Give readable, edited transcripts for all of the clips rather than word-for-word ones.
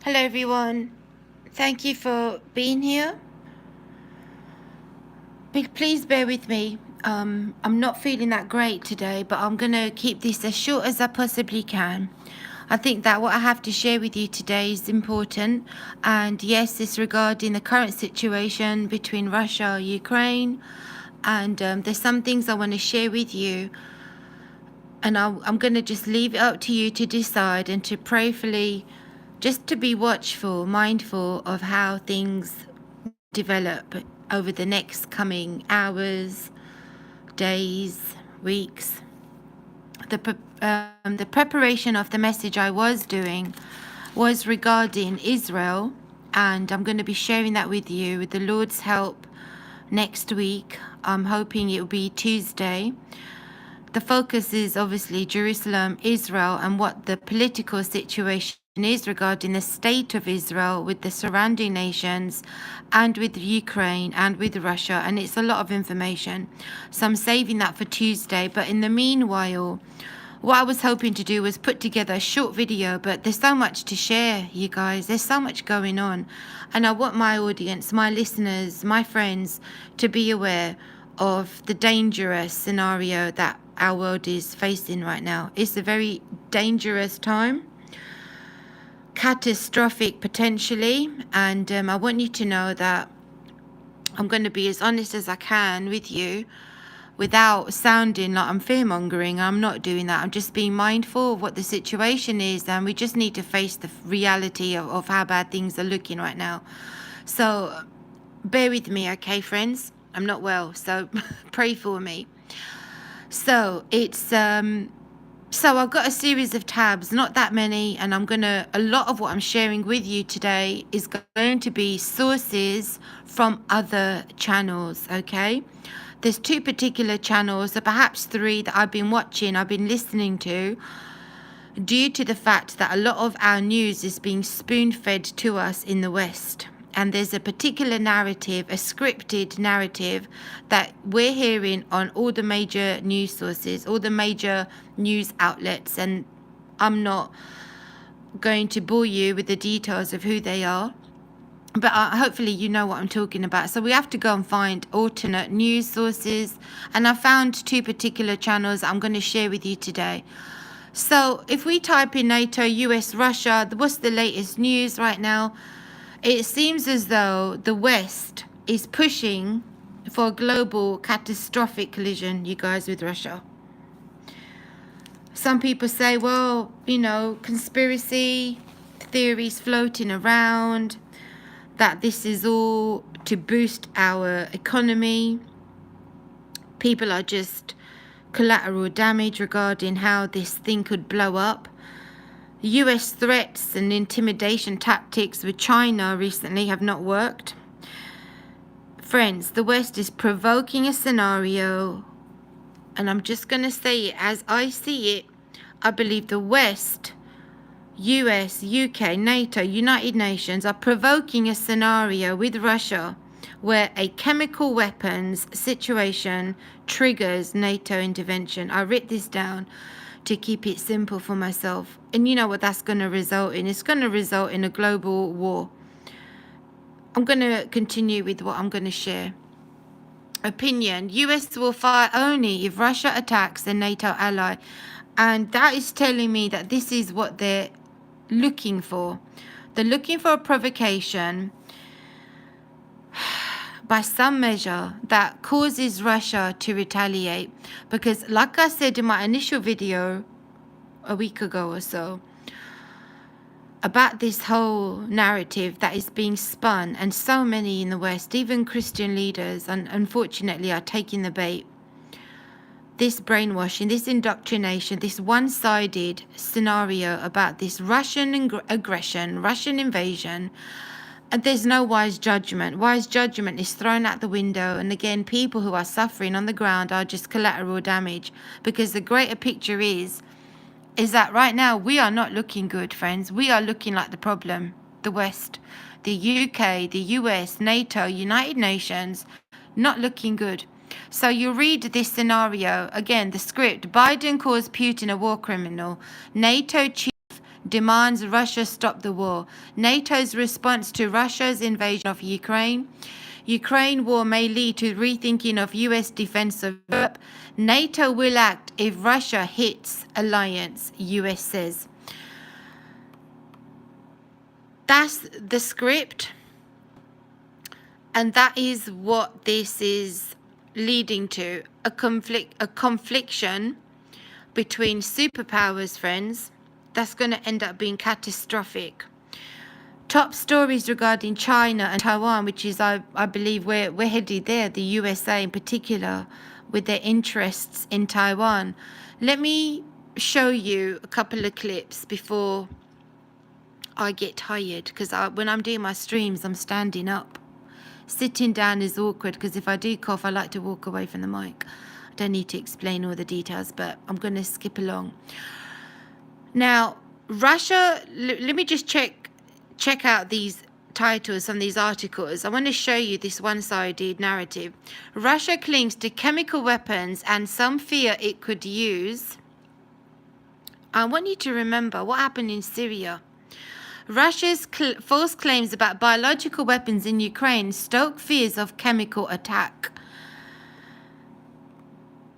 Hello everyone, thank you for being here. Please bear with me. I'm not feeling that great today, but I'm going to keep this as short as I possibly can. I think that what I have to share with you today is important, and yes, it's regarding the current situation between Russia and Ukraine, and there's some things I want to share with you, and I'm going to just leave it up to you to decide and to prayerfully just to be watchful, mindful of how things develop over the next coming hours, days, weeks. The preparation of the message I was doing was regarding Israel, and I'm going to be sharing that with you with the Lord's help next week. I'm hoping it will be Tuesday. The focus is obviously Jerusalem, Israel, and what the political situation is regarding the state of Israel with the surrounding nations and with Ukraine and with Russia, and it's a lot of information. So I'm saving that for Tuesday, but in the meanwhile, what I was hoping to do was put together a short video, but there's so much to share, you guys. There's so much going on, and I want my audience, my listeners, my friends to be aware of the dangerous scenario that our world is facing right now. It's a very dangerous time, catastrophic potentially, and I want you to know that I'm going to be as honest as I can with you without sounding like I'm fear-mongering. I'm not doing that. I'm just being mindful of what the situation is, and we just need to face the reality of how bad things are looking right now. So bear with me, okay, friends? I'm not well, so pray for me. So it's so I've got a series of tabs, not that many, and a lot of what I'm sharing with you today is going to be sources from other channels, okay? There's two particular channels, or perhaps three, that I've been watching, I've been listening to, due to the fact that a lot of our news is being spoon-fed to us in the West. And there's a particular narrative, a scripted narrative, that we're hearing on all the major news sources, all the major news outlets. And I'm not going to bore you with the details of who they are, but hopefully you know what I'm talking about. So we have to go and find alternate news sources. And I found two particular channels I'm going to share with you today. So if we type in NATO, US, Russia, what's the latest news right now? It seems as though the West is pushing for a global catastrophic collision, you guys, with Russia. Some people say, well, you know, conspiracy theories floating around, that this is all to boost our economy. People are just collateral damage regarding how this thing could blow up. US threats and intimidation tactics with China recently have not worked. Friends, the West is provoking a scenario, and I'm just going to say it as I see it. I believe the West, US, UK, NATO, United Nations are provoking a scenario with Russia where a chemical weapons situation triggers NATO intervention. I wrote this down to keep it simple for myself. And you know what that's going to result in? It's going to result in a global war. I'm going to continue with what I'm going to share. Opinion. US will fire only if Russia attacks a NATO ally. And that is telling me that this is what they're looking for. They're looking for a provocation by some measure that causes Russia to retaliate. Because like I said in my initial video a week ago or so, about this whole narrative that is being spun, and so many in the West, even Christian leaders, and unfortunately are taking the bait. This brainwashing, this indoctrination, this one-sided scenario about this Russian aggression, Russian invasion. And there's no wise judgment. Wise judgment is thrown out the window. And again, people who are suffering on the ground are just collateral damage. Because the greater picture is that right now we are not looking good, friends. We are looking like the problem. The West, the UK, the US, NATO, United Nations, not looking good. So you read this scenario, again, the script. Biden calls Putin a war criminal. NATO chief demands Russia stop the war. NATO's response to Russia's invasion of Ukraine. Ukraine war may lead to rethinking of US defense of Europe. NATO will act if Russia hits alliance, US says. That's the script. And that is what this is leading to. A confliction between superpowers, friends. That's going to end up being catastrophic. Top stories regarding China and Taiwan, which is, I believe, we're headed there, the USA in particular, with their interests in Taiwan. Let me show you a couple of clips before I get tired, because when I'm doing my streams, I'm standing up. Sitting down is awkward, because if I do cough, I like to walk away from the mic. I don't need to explain all the details, but I'm going to skip along. Now, Russia, let me just check out these titles on these articles. I want to show you this one-sided narrative. Russia clings to chemical weapons and some fear it could use. I want you to remember what happened in Syria. Russia's false claims about biological weapons in Ukraine stoke fears of chemical attack.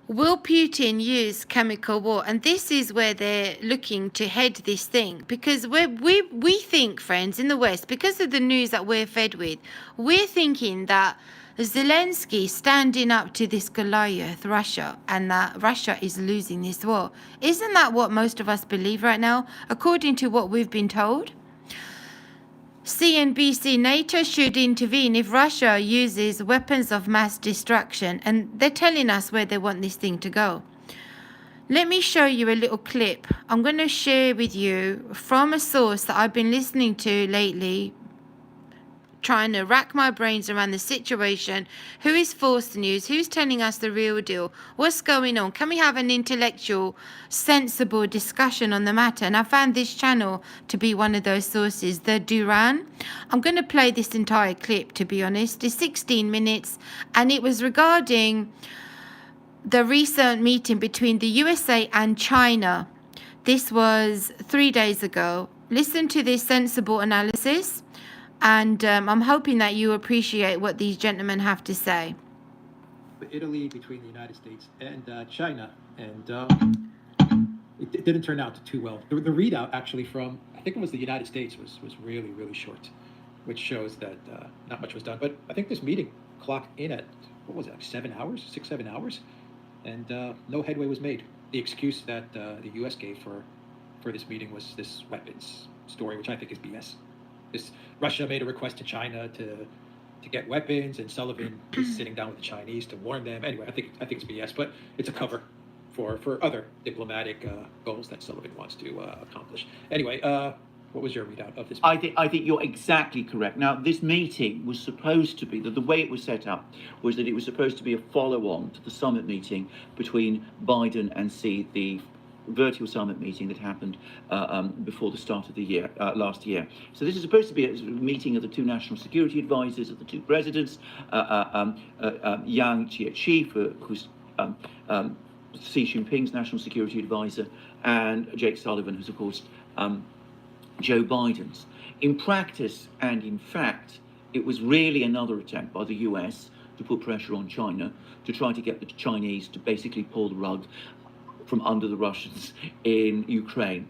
Will Putin use chemical war? And this is where they're looking to head this thing. Because we think, friends, in the West, because of the news that we're fed with, we're thinking that Zelensky standing up to this Goliath, Russia, and that Russia is losing this war. Isn't that what most of us believe right now, according to what we've been told? CNBC, NATO should intervene if Russia uses weapons of mass destruction. And they're telling us where they want this thing to go. Let me show you a little clip. I'm going to share with you from a source that I've been listening to lately, trying to rack my brains around the situation. Who is false news? Who's telling us the real deal? What's going on? Can we have an intellectual, sensible discussion on the matter? And I found this channel to be one of those sources, the Duran. I'm going to play this entire clip, to be honest. It's 16 minutes, and it was regarding the recent meeting between the USA and China. This was 3 days ago. Listen to this sensible analysis. And I'm hoping that you appreciate what these gentlemen have to say. Italy, between the United States and China, and it didn't turn out too well. The readout actually from, I think it was the United States, was really, really short, which shows that not much was done. But I think this meeting clocked in at, what was it, like 7 hours, 6-7 hours, and no headway was made. The excuse that the U.S. gave for this meeting was this weapons story, which I think is BS. Russia made a request to China to get weapons, and Sullivan is sitting down with the Chinese to warn them. Anyway, I think it's BS, but it's a cover for other diplomatic goals that Sullivan wants to accomplish. Anyway, what was your readout of this meeting? I think you're exactly correct. Now, this meeting was supposed to be, the way it was set up was that it was supposed to be a follow-on to the summit meeting between Biden and Xi, the virtual summit meeting that happened before the start of the year, last year. So this is supposed to be a meeting of the two national security advisors of the two presidents, Yang Jiechi, who's Xi Jinping's national security advisor, and Jake Sullivan, who's of course Joe Biden's. In practice and in fact, it was really another attempt by the US to put pressure on China to try to get the Chinese to basically pull the rug from under the Russians in Ukraine.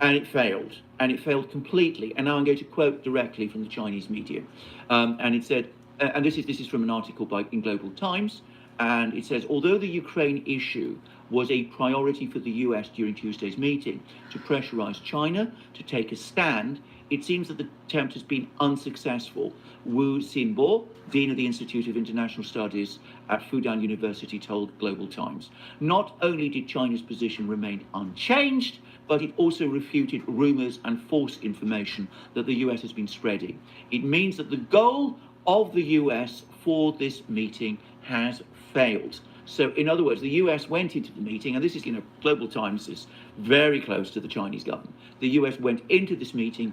And it failed completely. And now I'm going to quote directly from the Chinese media. And it said, and this is from an article in Global Times, and it says, although the Ukraine issue was a priority for the US during Tuesday's meeting to pressurize China to take a stand, it seems that the attempt has been unsuccessful. Wu Xinbo, Dean of the Institute of International Studies at Fudan University, told Global Times. Not only did China's position remain unchanged, but it also refuted rumors and false information that the US has been spreading. It means that the goal of the US for this meeting has failed. So in other words, the US went into the meeting, and this is, Global Times is very close to the Chinese government. The US went into this meeting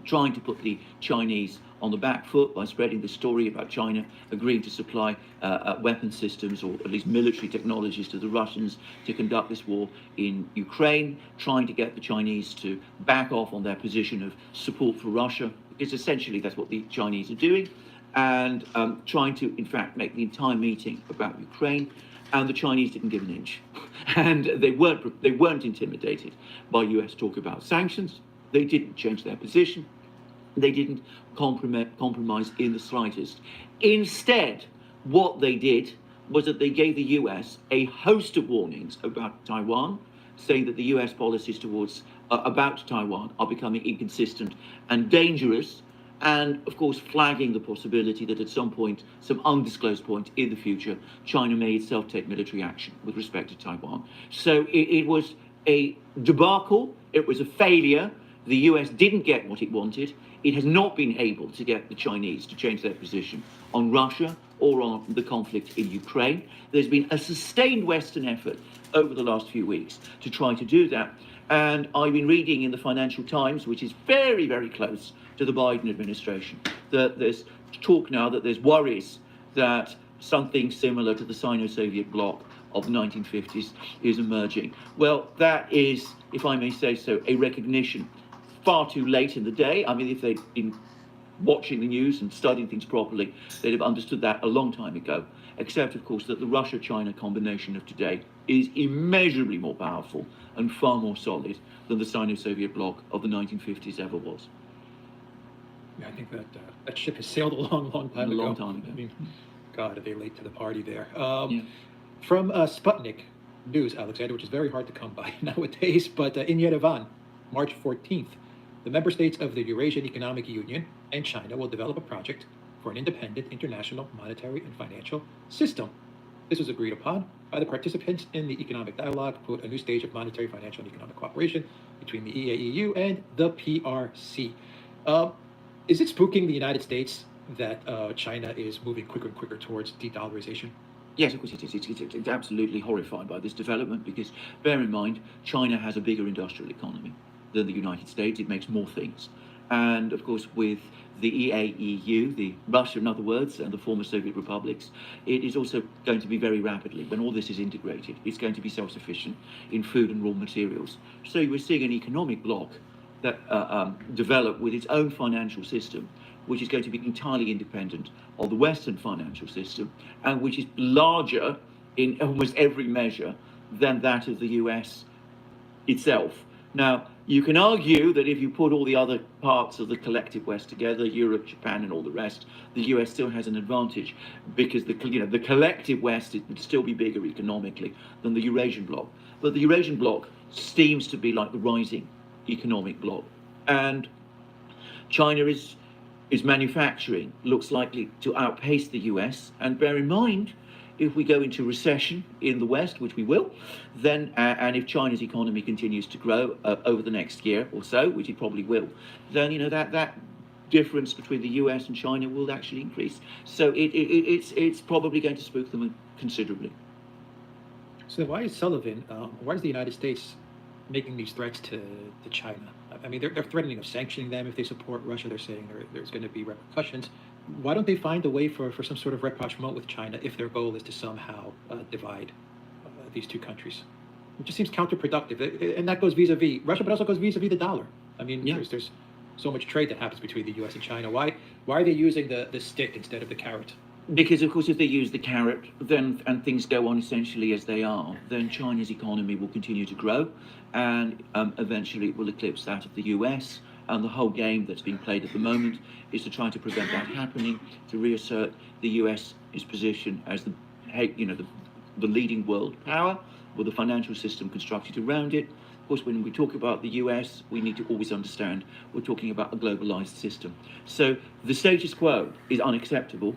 trying to put the Chinese on the back foot by spreading the story about China agreeing to supply weapon systems, or at least military technologies, to the Russians to conduct this war in Ukraine, trying to get the Chinese to back off on their position of support for Russia, because essentially that's what the Chinese are doing, and trying to, in fact, make the entire meeting about Ukraine. And the Chinese didn't give an inch, and they weren't intimidated by US talk about sanctions. They didn't change their position. They didn't compromise in the slightest. Instead, what they did was that they gave the US a host of warnings about Taiwan, saying that the US policies towards about Taiwan are becoming inconsistent and dangerous, and of course flagging the possibility that at some point, some undisclosed point in the future, China may itself take military action with respect to Taiwan. So it was a debacle, it was a failure. The US didn't get what it wanted. It has not been able to get the Chinese to change their position on Russia or on the conflict in Ukraine. There's been a sustained Western effort over the last few weeks to try to do that. And I've been reading in the Financial Times, which is very, very close to the Biden administration, that there's talk now that there's worries that something similar to the Sino-Soviet bloc of the 1950s is emerging. Well, that is, if I may say so, a recognition far too late in the day. I mean, if they'd been watching the news and studying things properly, they'd have understood that a long time ago. Except, of course, that the Russia-China combination of today is immeasurably more powerful and far more solid than the Sino-Soviet bloc of the 1950s ever was. Yeah, I think that ship has sailed a long time ago. A long time ago. I mean, God, are they late to the party there? Yeah. From Sputnik News, Alexander, which is very hard to come by nowadays, but in Yerevan, March 14th, the member states of the Eurasian Economic Union and China will develop a project for an independent international monetary and financial system. This was agreed upon by the participants in the economic dialogue, quote, a new stage of monetary, financial, and economic cooperation between the EAEU and the PRC. Is it spooking the United States that China is moving quicker and quicker towards de-dollarization? Yes, of course it is. It's absolutely horrified by this development, because bear in mind, China has a bigger industrial economy than the United States. It makes more things. And of course, with the EAEU, the Russia, in other words, and the former Soviet republics, it is also going to be very rapidly, when all this is integrated, it's going to be self-sufficient in food and raw materials. So we're seeing an economic bloc that develop with its own financial system, which is going to be entirely independent of the Western financial system, and which is larger in almost every measure than that of the US itself. Now, you can argue that if you put all the other parts of the collective West together, Europe, Japan, and all the rest, the US still has an advantage, because the collective West would still be bigger economically than the Eurasian bloc. But the Eurasian bloc seems to be like the rising economic bloc, and China is manufacturing looks likely to outpace the US. And bear in mind, if we go into recession in the West, which we will, then and if China's economy continues to grow over the next year or so, which it probably will, then that difference between the US and China will actually increase. So it's probably going to spook them considerably. So why is why is the United States making these threats to China? I mean, they're threatening of sanctioning them if they support Russia. They're saying there's going to be repercussions. Why don't they find a way for some sort of rapprochement with China if their goal is to somehow divide these two countries? It just seems counterproductive, and that goes vis-a-vis Russia, but also goes vis-a-vis the dollar. I mean, Yeah. there's so much trade that happens between the U.S. and China. Why are they using the stick instead of the carrot? Because, of course, if they use the carrot, then and things go on essentially as they are, then China's economy will continue to grow, and eventually it will eclipse that of the US. And the whole game that's being played at the moment is to try to prevent that happening, to reassert the US's position as the leading world power, with a financial system constructed around it. Of course, when we talk about the US, we need to always understand we're talking about a globalized system. So the status quo is unacceptable.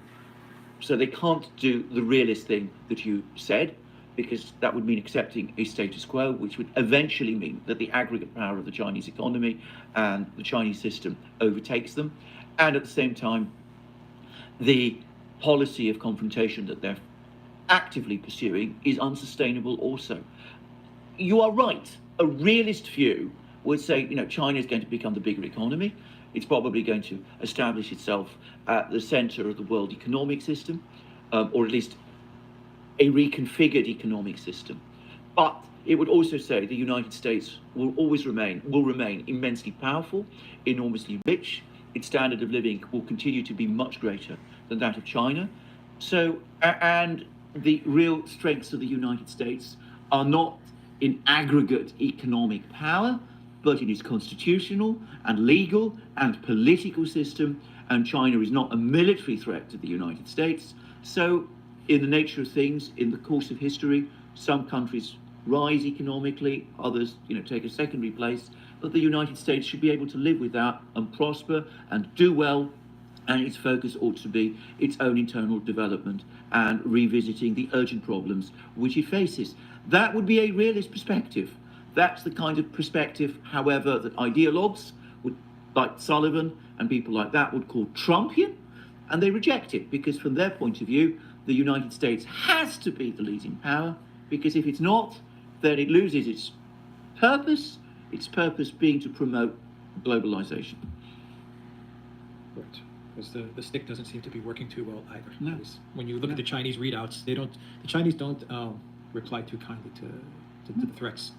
So they can't do the realist thing that you said, because that would mean accepting a status quo, which would eventually mean that the aggregate power of the Chinese economy and the Chinese system overtakes them. And at the same time, the policy of confrontation that they're actively pursuing is unsustainable also. You are right. A realist view would say, China is going to become the bigger economy. It's probably going to establish itself at the center of the world economic system, or at least a reconfigured economic system. But it would also say the United States will remain immensely powerful, enormously rich. Its standard of living will continue to be much greater than that of China. So, and the real strengths of the United States are not in aggregate economic power, but in its constitutional and legal and political system. And China is not a military threat to the United States. So, in the nature of things, in the course of history, some countries rise economically, others, take a secondary place, but the United States should be able to live with that and prosper and do well, and its focus ought to be its own internal development and revisiting the urgent problems which it faces. That would be a realist perspective. That's the kind of perspective, however, that ideologues like Sullivan and people like that would call Trumpian, and they reject it because from their point of view, the United States has to be the leading power, because if it's not, then it loses its purpose being to promote globalization. Right. Because the stick doesn't seem to be working too well either. No. Because when you look at the Chinese readouts, the Chinese don't reply too kindly to the threats.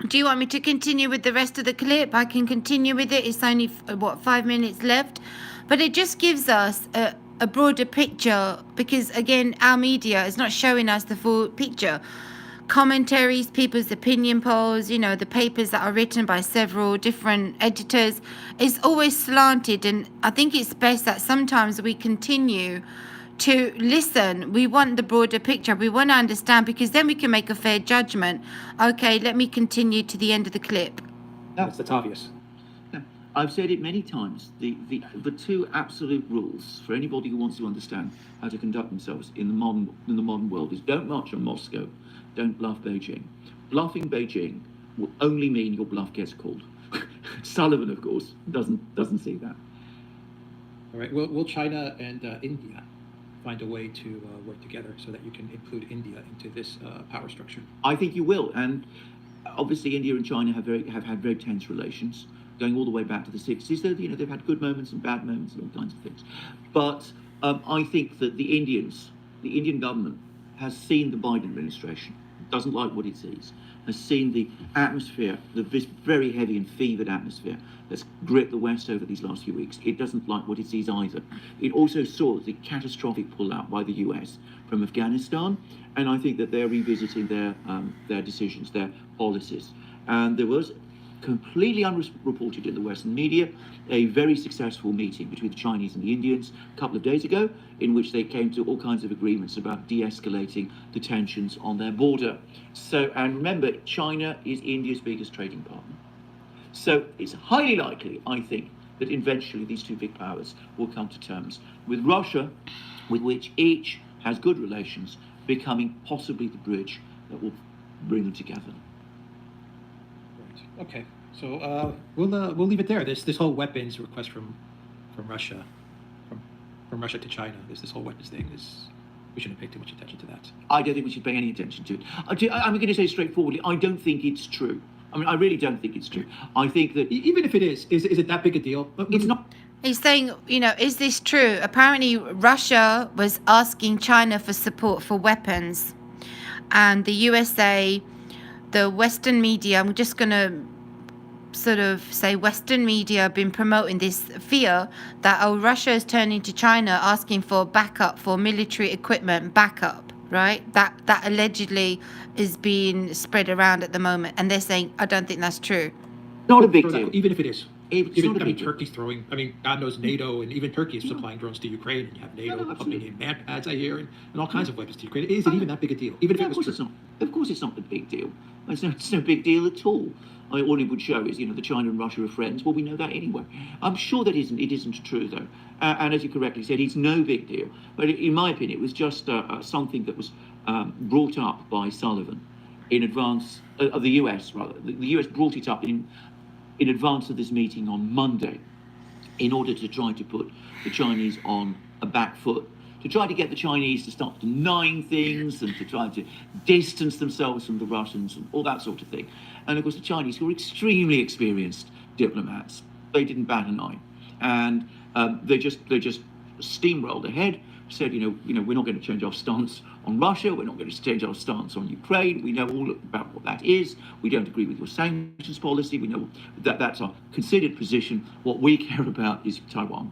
Do you want me to continue with the rest of the clip? I can continue with it. It's only, 5 minutes left. But it just gives us a broader picture, because, again, our media is not showing us the full picture. Commentaries, people's opinion polls, the papers that are written by several different editors, is always slanted. And I think it's best that sometimes we continue to listen. We want the broader picture. We want to understand, because then we can make a fair judgment. Okay, let me continue to the end of the clip. That's obvious. Yeah. I've said it many times. The two absolute rules for anybody who wants to understand how to conduct themselves in the modern world is: don't march on Moscow, don't bluff Beijing. Bluffing Beijing will only mean your bluff gets called. Sullivan, of course, doesn't see that. All right. Will China and India find a way to work together so that you can include India into this power structure? I think you will, and obviously India and China have had very tense relations, going all the way back to the 60s. They've had good moments and bad moments and all kinds of things. But I think that the Indian government has seen the Biden administration, doesn't like what it sees, has seen the atmosphere, this very heavy and fevered atmosphere that's gripped the West over these last few weeks. It doesn't like what it sees either. It also saw the catastrophic pullout by the US from Afghanistan, and I think that they're revisiting their decisions, their policies. And there was, completely unreported in the Western media, a very successful meeting between the Chinese and the Indians a couple of days ago, in which they came to all kinds of agreements about de-escalating the tensions on their border. So, and remember, China is India's biggest trading partner. So it's highly likely, I think, that eventually these two big powers will come to terms with Russia, with which each has good relations, becoming possibly the bridge that will bring them together. Right. Okay. So we'll leave it there. This whole weapons request from Russia, from Russia to China. This whole weapons thing is. We shouldn't pay too much attention to that. I don't think we should pay any attention to it. I'm going to say straightforwardly, I don't think it's true. I mean, I really don't think it's true. I think that even if it is it that big a deal? It's not. He's saying, is this true? Apparently, Russia was asking China for support for weapons. And the USA, the Western media, I'm just going to sort of say Western media have been promoting this fear that, Russia is turning to China asking for backup, for military equipment backup, right? That allegedly is being spread around at the moment. And they're saying, I don't think that's true. Not a big deal. Even if it is. Turkey's throwing, God knows NATO, and even Turkey is supplying drones to Ukraine, and you have NATO pumping in man-pads, I hear, and all kinds of weapons to Ukraine. Is it even that big a deal? Even if it was true? Of course it's not a big deal. It's no big deal at all. All it would show is, that China and Russia are friends. Well, we know that anyway. I'm sure that it isn't true, though. And as you correctly said, it's no big deal. But in my opinion, it was just something that was brought up by Sullivan in advance of the US, rather. The US brought it up in advance of this meeting on Monday in order to try to put the Chinese on a back foot, to try to get the Chinese to stop denying things and to try to distance themselves from the Russians and all that sort of thing. And of course, the Chinese, who are extremely experienced diplomats, they didn't bat an eye. and they just steamrolled ahead. Said, we're not going to change our stance on Russia. We're not going to change our stance on Ukraine. We know all about what that is. We don't agree with your sanctions policy. We know that that's our considered position. What we care about is Taiwan.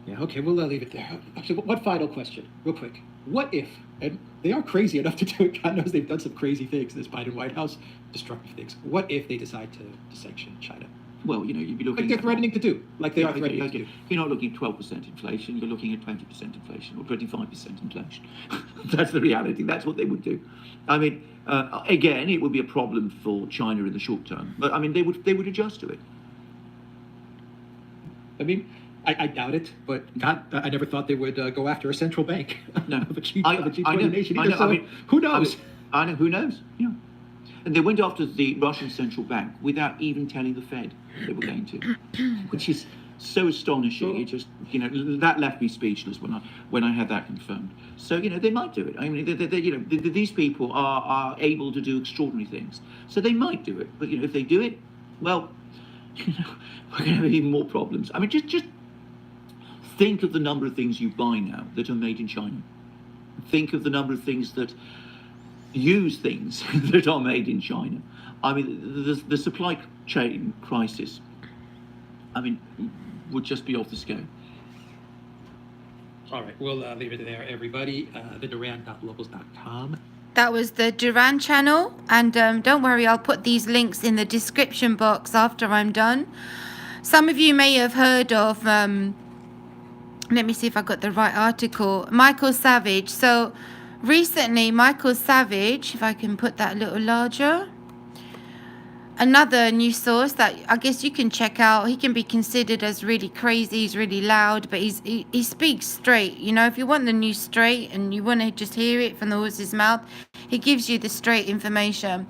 Yeah, okay, we'll leave it there. Actually, one final question, real quick. What if, and they are crazy enough to do it, God knows they've done some crazy things, this Biden White House, destructive things. What if they decide to sanction China? Well, you'd be looking like they're threatening to do, like they are threatening to do. You're not looking at 12% inflation, you're looking at 20% inflation or 25% inflation. That's the reality. That's what they would do. I mean, again, it would be a problem for China in the short term, but I mean, they would adjust to it. I mean, I doubt it, but God, I never thought they would go after a central bank of a G20 nation either. So who knows? I know, who knows? Yeah. And they went after the Russian central bank without even telling the Fed they were going to, which is so astonishing. It just, that left me speechless when I had that confirmed. So, they might do it. I mean, these people are able to do extraordinary things. So they might do it. But, if they do it, well, we're going to have even more problems. I mean, just think of the number of things you buy now that are made in China. Think of the number of things that use things that are made in China. I mean, the supply chain crisis, I mean, would just be off the scale. All right, we'll leave it there, everybody. The Duran.locals.com. That was the Duran channel, and don't worry, I'll put these links in the description box after I'm done. Some of you may have heard of, let me see if I got the right article, Michael Savage. So recently, Michael Savage, if I can put that a little larger, another news source that I guess you can check out. He can be considered as really crazy, he's really loud, but he speaks straight. If you want the news straight and you want to just hear it from the horse's mouth, he gives you the straight information.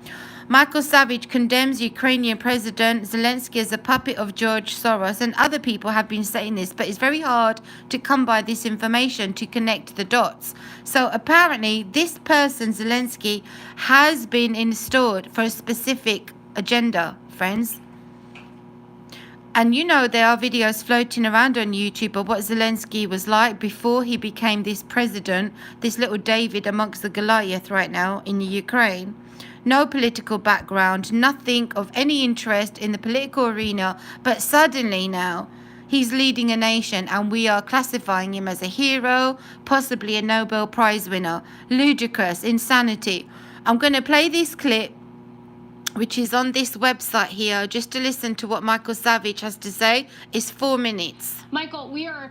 Michael Savage condemns Ukrainian President Zelensky as a puppet of George Soros, and other people have been saying this, but it's very hard to come by this information to connect the dots. So apparently this person, Zelensky, has been installed for a specific agenda, friends. And there are videos floating around on YouTube of what Zelensky was like before he became this president, this little David amongst the Goliath right now in the Ukraine. No political background, nothing of any interest in the political arena, but suddenly now he's leading a nation and we are classifying him as a hero, possibly a Nobel Prize winner. Ludicrous, insanity. I'm going to play this clip, which is on this website here, just to listen to what Michael Savage has to say. It's 4 minutes. Michael, we are...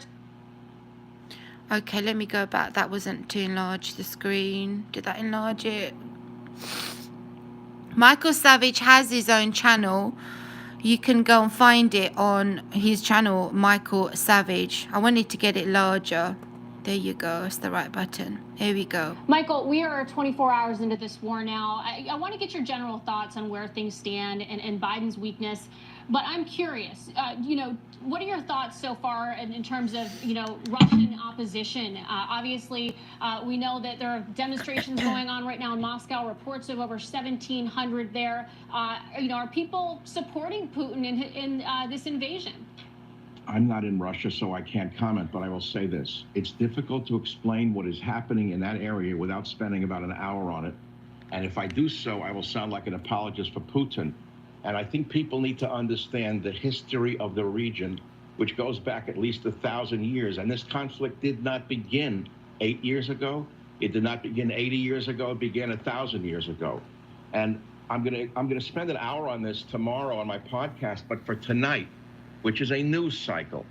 Okay, let me go back. That wasn't to enlarge the screen. Did that enlarge it? Michael Savage has his own channel. You can go and find it on his channel, Michael Savage. I wanted to get it larger. There you go. It's the right button. Here we go. Michael, we are 24 hours into this war now. I want to get your general thoughts on where things stand and Biden's weakness. But I'm curious, what are your thoughts so far in terms of, Russian opposition? Obviously, we know that there are demonstrations going on right now in Moscow, reports of over 1,700 there. Are people supporting Putin in this invasion? I'm not in Russia, so I can't comment, but I will say this. It's difficult to explain what is happening in that area without spending about an hour on it. And if I do so, I will sound like an apologist for Putin. And I think people need to understand the history of the region, which goes back at least 1,000 years. And this conflict did not begin 8 years ago. It did not begin 80 years ago. It began 1,000 years ago. And I'm gonna spend an hour on this tomorrow on my podcast, but for tonight, which is a news cycle,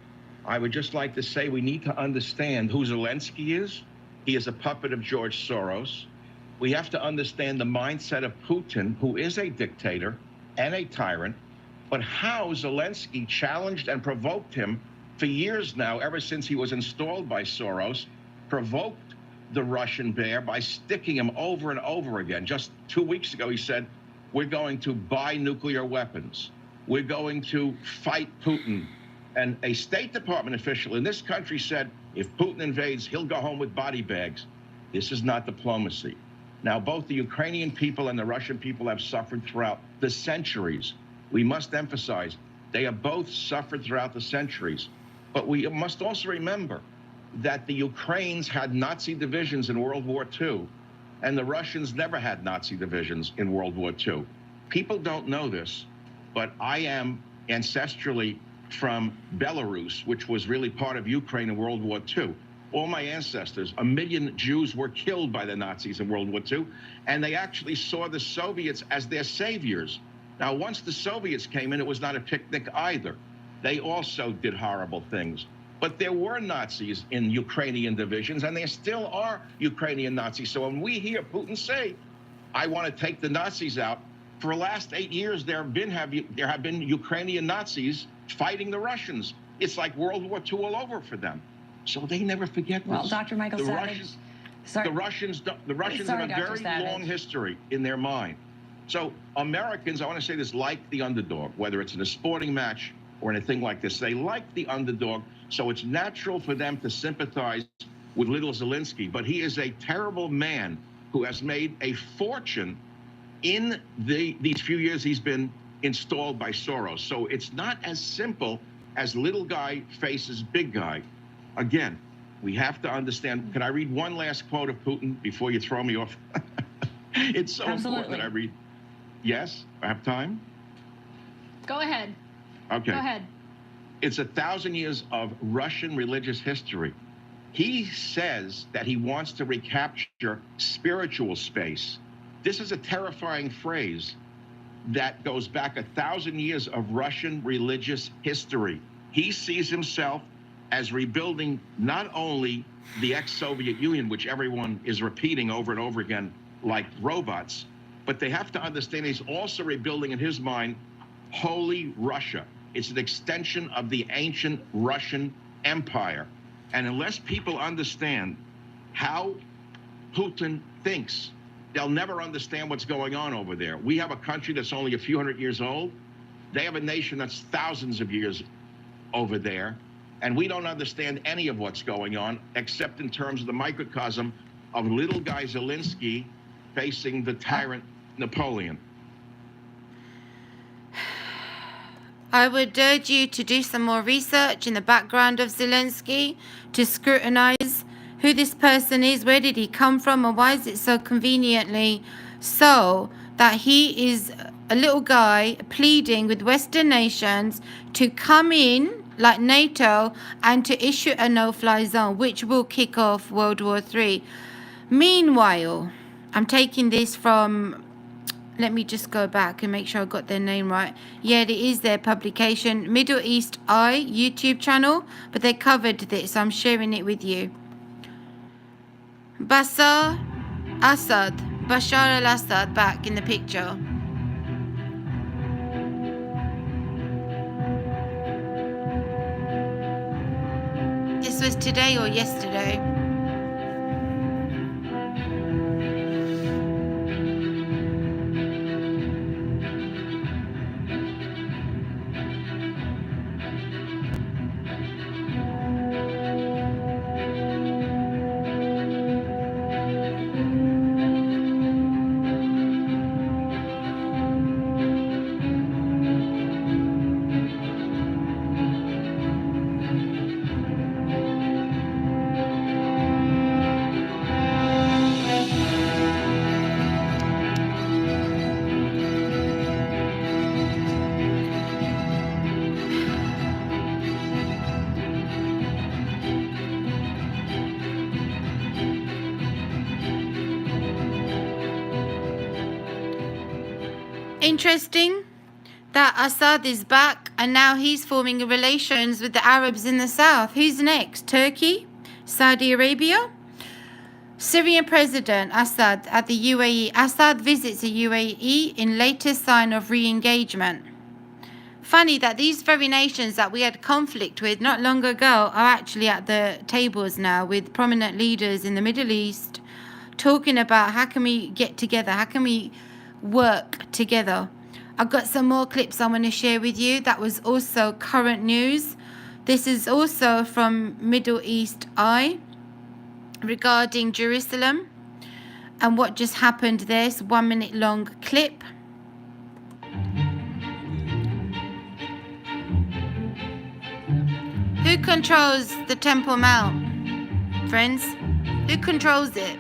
I would just like to say we need to understand who Zelensky is. He is a puppet of George Soros. We have to understand the mindset of Putin, who is a dictator and a tyrant, but how Zelensky challenged and provoked him for years now, ever since he was installed by Soros, provoked the Russian bear by sticking him over and over again. Just 2 weeks ago, he said, we're going to buy nuclear weapons. We're going to fight Putin. And a State Department official in this country said, if Putin invades, he'll go home with body bags. This is not diplomacy. Now, both the Ukrainian people and the Russian people have suffered throughout the centuries. We must emphasize They have both suffered throughout the centuries. But we must also remember that the Ukrainians had Nazi divisions in World War II, and the Russians never had Nazi divisions in World War II. People don't know this, but I am ancestrally from Belarus, which was really part of Ukraine in World War II. All my ancestors, 1 million Jews were killed by the Nazis in World War II, and they actually saw the Soviets as their saviors. Now, once the Soviets came in, it was not a picnic either. They also did horrible things. But there were Nazis in Ukrainian divisions, and there still are Ukrainian Nazis. So when we hear Putin say, I want to take the Nazis out, for the last 8 years, there have been Ukrainian Nazis fighting the Russians. It's like World War II all over for them. So they never forget this. Well, Dr. Michael Savage, the Russians have a very long history in their mind. So Americans, I want to say this, like the underdog, whether it's in a sporting match or in a thing like this, they like the underdog. So it's natural for them to sympathize with little Zelensky. But he is a terrible man who has made a fortune in these few years he's been installed by Soros. So it's not as simple as little guy faces big guy. Again, we have to understand. Can I read one last quote of Putin before you throw me off? It's so important that I read. Yes, I have time? Go ahead. Okay. Go ahead. It's 1,000 years of Russian religious history. He says that he wants to recapture spiritual space. This is a terrifying phrase that goes back 1,000 years of Russian religious history. He sees himself as rebuilding not only the ex-Soviet Union, which everyone is repeating over and over again like robots, but they have to understand he's also rebuilding in his mind Holy Russia. It's an extension of the ancient Russian Empire. And unless people understand how Putin thinks, they'll never understand what's going on over there. We have a country that's only a few hundred years old. They have a nation that's thousands of years over there. And we don't understand any of what's going on, except in terms of the microcosm of little guy Zelensky facing the tyrant Napoleon. I would urge you to do some more research in the background of Zelensky, to scrutinize who this person is, where did he come from, and why is it so conveniently so that he is a little guy pleading with Western nations to come in like NATO and to issue a no-fly zone, which will kick off World War III. Meanwhile, I'm taking this from, let me just go back and make sure I got their name right. Yeah, it is their publication, Middle East Eye YouTube channel, but they covered this, so I'm sharing it with you. Bashar al-Assad back in the picture. This was today or yesterday. Interesting that Assad is back and now he's forming relations with the Arabs in the south. Who's next? Turkey? Saudi Arabia? Syrian President Assad at the UAE. Assad visits the UAE in latest sign of re-engagement. Funny that these very nations that we had conflict with not long ago are actually at the tables now with prominent leaders in the Middle East talking about how can we get together, how can we work together. I've got some more clips I want to share with you. That was also current news. This is also from Middle East Eye regarding Jerusalem and what just happened there. It's a 1 minute long clip. Who controls the Temple Mount, friends? Who controls it?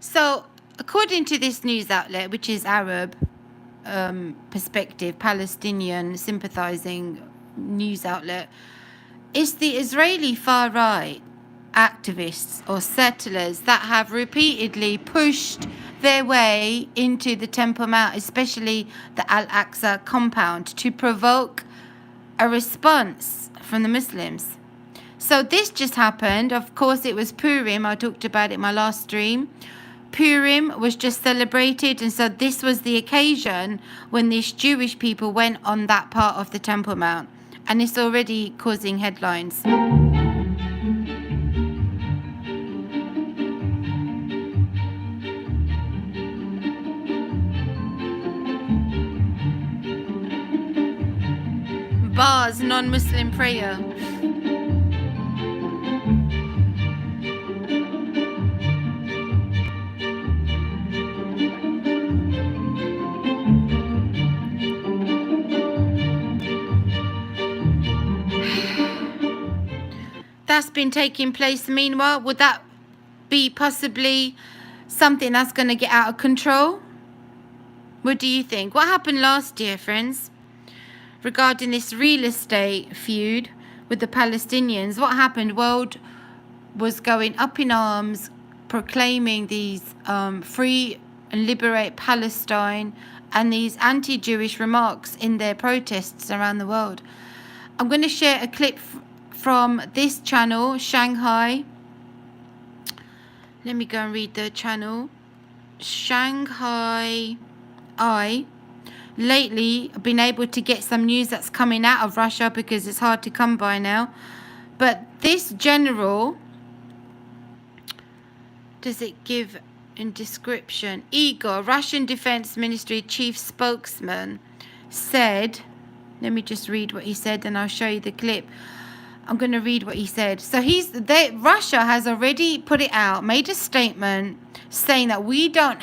So, according to this news outlet, which is Arab perspective, Palestinian sympathizing news outlet, it's the Israeli far right activists or settlers that have repeatedly pushed their way into the Temple Mount, especially the Al-Aqsa compound, to provoke a response from the Muslims. So this just happened. Of course, it was Purim. I talked about it in my last stream. Purim was just celebrated, and so this was the occasion when these Jewish people went on that part of the Temple Mount, and it's already causing headlines. Bars, non-Muslim prayer. That's been taking place. Meanwhile, would that be possibly something that's going to get out of control? What do you think? What happened last year, friends, regarding this real estate feud with the Palestinians? What happened? World was going up in arms, proclaiming these free and liberate Palestine and these anti-Jewish remarks in their protests around the world. I'm going to share a clip from this channel, Shanghai. Let me go and read the channel. Shanghai Eye. Lately, I've been able to get some news that's coming out of Russia because it's hard to come by now. But this general, does it give in description? Igor, Russian Defense Ministry chief spokesman, said, let me just read what he said and I'll show you the clip. I'm going to read what he said. So Russia has already put it out, made a statement saying that we don't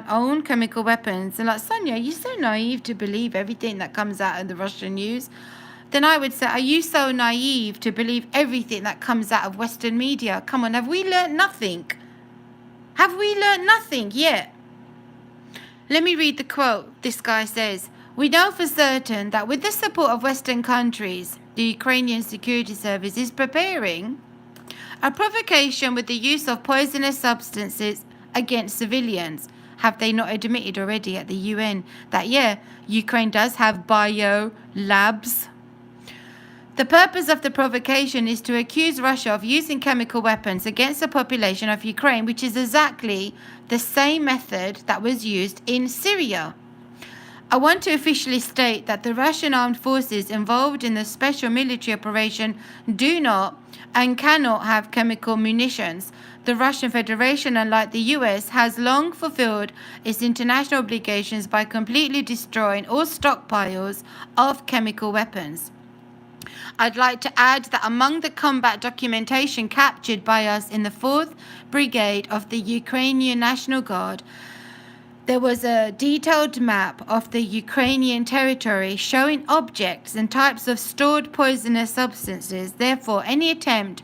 own chemical weapons. And like, Sonia, you're so naive to believe everything that comes out of the Russian news. Then I would say, are you so naive to believe everything that comes out of Western media? Come on, have we learnt nothing? Have we learnt nothing yet? Let me read the quote. This guy says, we know for certain that with the support of Western countries, the Ukrainian security service is preparing a provocation with the use of poisonous substances against civilians. Have they not admitted already at the UN that, yeah, Ukraine does have Biolabs? The purpose of the provocation is to accuse Russia of using chemical weapons against the population of Ukraine, which is exactly the same method that was used in Syria. I want to officially state that the Russian armed forces involved in the special military operation do not and cannot have chemical munitions. The Russian Federation, unlike the US, has long fulfilled its international obligations by completely destroying all stockpiles of chemical weapons. I'd like to add that among the combat documentation captured by us in the 4th Brigade of the Ukrainian National Guard, there was a detailed map of the Ukrainian territory showing objects and types of stored poisonous substances. Therefore, any attempt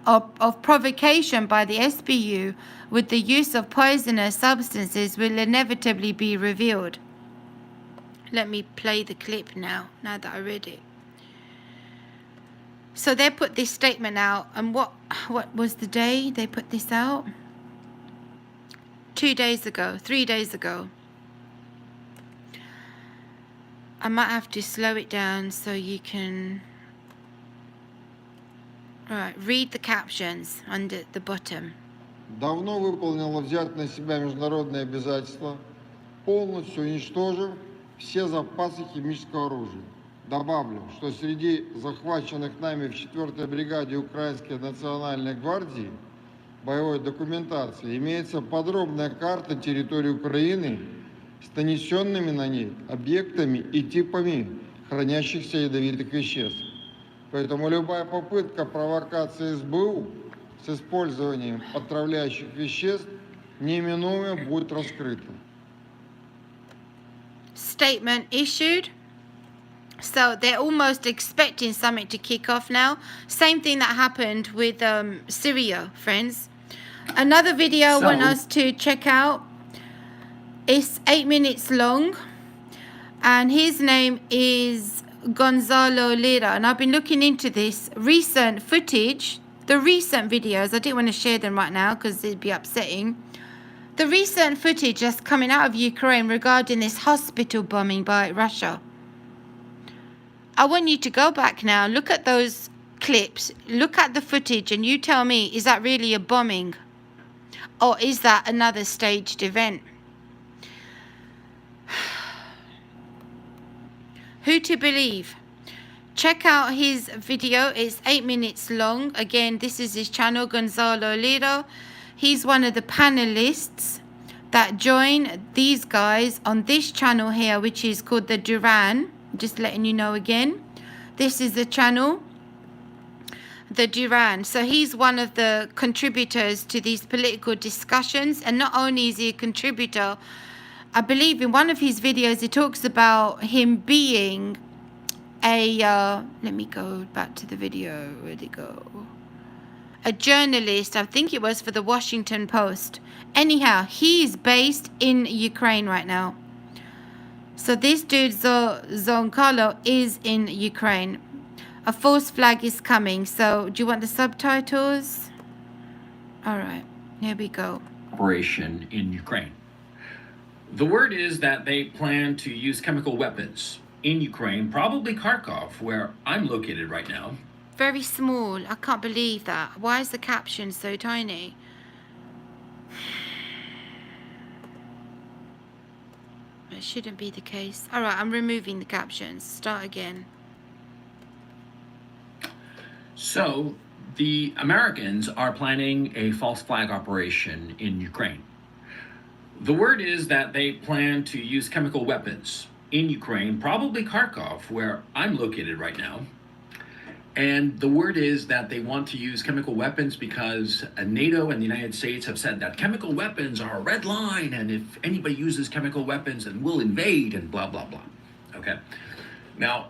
of provocation by the SBU with the use of poisonous substances will inevitably be revealed. Let me play the clip now that I read it. So they put this statement out, and what was the day they put this out? 2 days ago, 3 days ago. I might have to slow it down so you can read the captions under the bottom. Давно выполнила взять на себя международные обязательства, полностью уничтожив все запасы химического оружия. Добавлю, что среди захваченных нами в 4-й бригаде Украинской национальной гвардии боевой документации имеется подробная карта территории Украины с нанесенными на ней объектами и типами хранящихся ядовитых веществ. Поэтому любая попытка провокации СБУ с использованием отравляющих веществ неминуемо будет раскрыта. Statement issued. So they're almost expecting something to kick off now. Same thing that happened with Syria, friends. Another video I want us to check out. It's 8 minutes long, and his name is Gonzalo Lira, and I've been looking into this recent footage, the recent videos. I didn't want to share them right now because it'd be upsetting. The recent footage that's coming out of Ukraine regarding this hospital bombing by Russia. I want you to go back now, look at those clips, look at the footage, and you tell me, is that really a bombing? Or is that another staged event? Who to believe? Check out his video. It's 8 minutes long. Again, this is his channel, Gonzalo Lira. He's one of the panelists that join these guys on this channel here, which is called the Duran. Just letting you know again. This is the channel, the Duran. So he's one of the contributors to these political discussions. And not only is he a contributor, I believe in one of his videos, he talks about him being a, let me go back to the video, where'd it go? A journalist, I think it was for the Washington Post. Anyhow, he is based in Ukraine right now. So this dude, Gonzalo, is in Ukraine. A false flag is coming. So do you want the subtitles? All right, here we go. Operation in Ukraine. The word is that they plan to use chemical weapons in Ukraine, probably Kharkov, where I'm located right now. Very small. I can't believe that. Why is the caption so tiny? It shouldn't be the case. All right, I'm removing the captions. Start again. So, the Americans are planning a false flag operation in Ukraine. The word is that they plan to use chemical weapons in Ukraine, probably Kharkov, where I'm located right now. And the word is that they want to use chemical weapons because NATO and the United States have said that chemical weapons are a red line, and if anybody uses chemical weapons, then we'll invade and blah, blah, blah. Okay? Now,